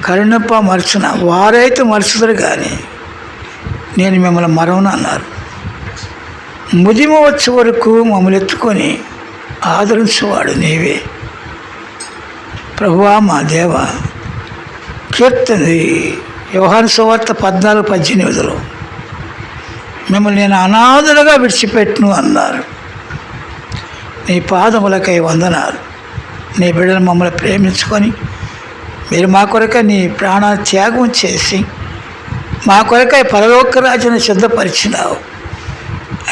కరుణప్ప మర్చిన వారైతే మరుచుతారు, కానీ నేను మిమ్మల్ని మరవను అన్నారు. ముదిమ వచ్చే వరకు మమ్మల్ని ఎత్తుకొని ఆదరించేవాడు నీవే ప్రభువా. మా దేవ, కీర్తన యోహాను సువార్త 14:18 మిమ్మల్ని నేను అనాథలుగా విడిచిపెట్టును అన్నారు. నీ పాదములకై వందనాలు. నీ బిడ్డలు మమ్మల్ని ప్రేమించుకొని మీరు మా కొరకై నీ ప్రాణాలు త్యాగం చేసి మా కొరకై పరలోక రాజ్యాన్ని సిద్ధపరిచినావు.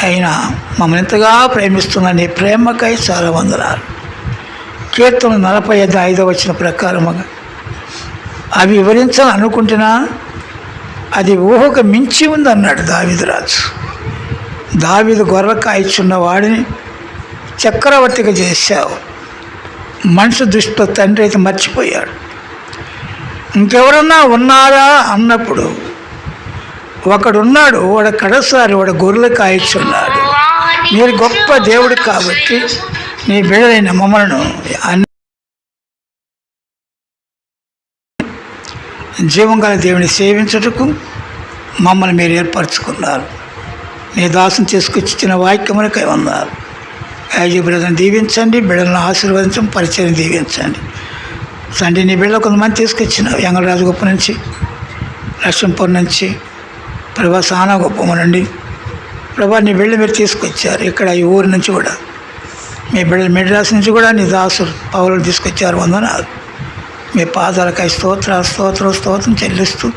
అయినా మమ్మల్ని ఎంతగా ప్రేమిస్తున్న నీ ప్రేమకై చాలా వందనాలు. కీర్తన 45:5 ప్రకారముగా అవి వివరించాలని అనుకుంటున్నా అది ఊహకు మించి ఉందన్నాడు దావీదు రాజు. దావీదు గొర్రె కాయిచున్న వాడిని చక్రవర్తిగా చేశావు. మనిషి దృష్టిలో తండ్రి అయితే మర్చిపోయాడు. ఇంకెవరన్నా ఉన్నారా అన్నప్పుడు ఒకడున్నాడు. వాడు కడసారి వాడు గొర్రెలు కాయిచున్నాడు. మీరు గొప్ప దేవుడు కాబట్టి నీ బిడ్డలైన మమ్మలను జీవంగల దేవుని సేవించుటకు మమ్మల్ని మీరు ఏర్పరచుకున్నారు. మీ దాసుని తీసుకొచ్చిన వాక్యములకై ఉన్నారు. ఐజీ బిడ్డలను దీవించండి, బిడ్డలను ఆశీర్వదించండి, పరిచయం దీవించండి. సండే నీ బిడ్డలు కొంతమంది తీసుకొచ్చినావు. యంగళరాజు గొప్ప నుంచి, లక్ష్మీపురం నుంచి, ప్రభా సానా గొప్పమనండి. ప్రభా నీ బిడ్డలు మీరు తీసుకొచ్చారు. ఇక్కడ ఈ ఊరి నుంచి కూడా మీ బిడ్డలు మెడ్రాస్ నుంచి కూడా నీ దాసులు పౌరులు తీసుకొచ్చారు. వందనాలు. మీ పాదాలకై స్తోత్రం చెల్లిస్తూ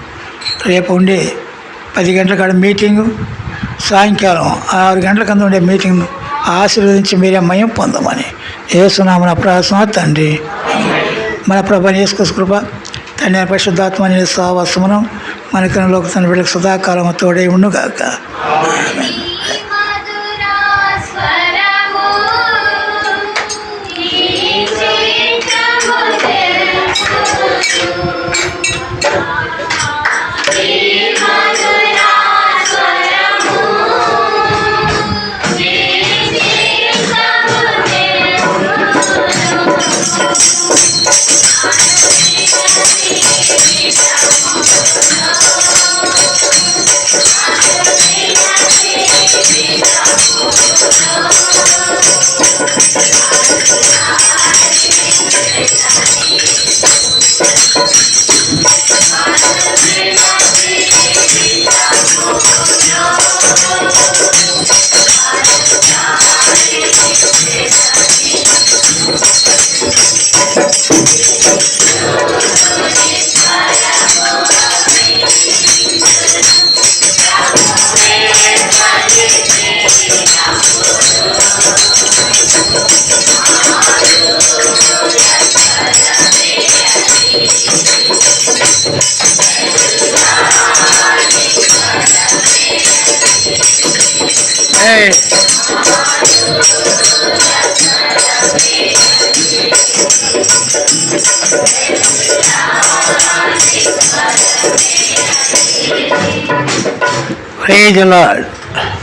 రేపు ఉండే 10 గంటల కాడ మీటింగు, సాయంకాలం 6 గంటల కింద ఉండే మీటింగ్ను ఆశీర్వదించి మీరే మయం పొందమని యేసునామమున ప్రార్థన తండ్రి. మన ప్రభు యేసు కృప తండ్రి పరిశుద్ధాత్మ సహవాసమును మనకి లోక తన బిడ్డలకు సదాకాలం తోడే ఉండుగాక. Praise the Lord.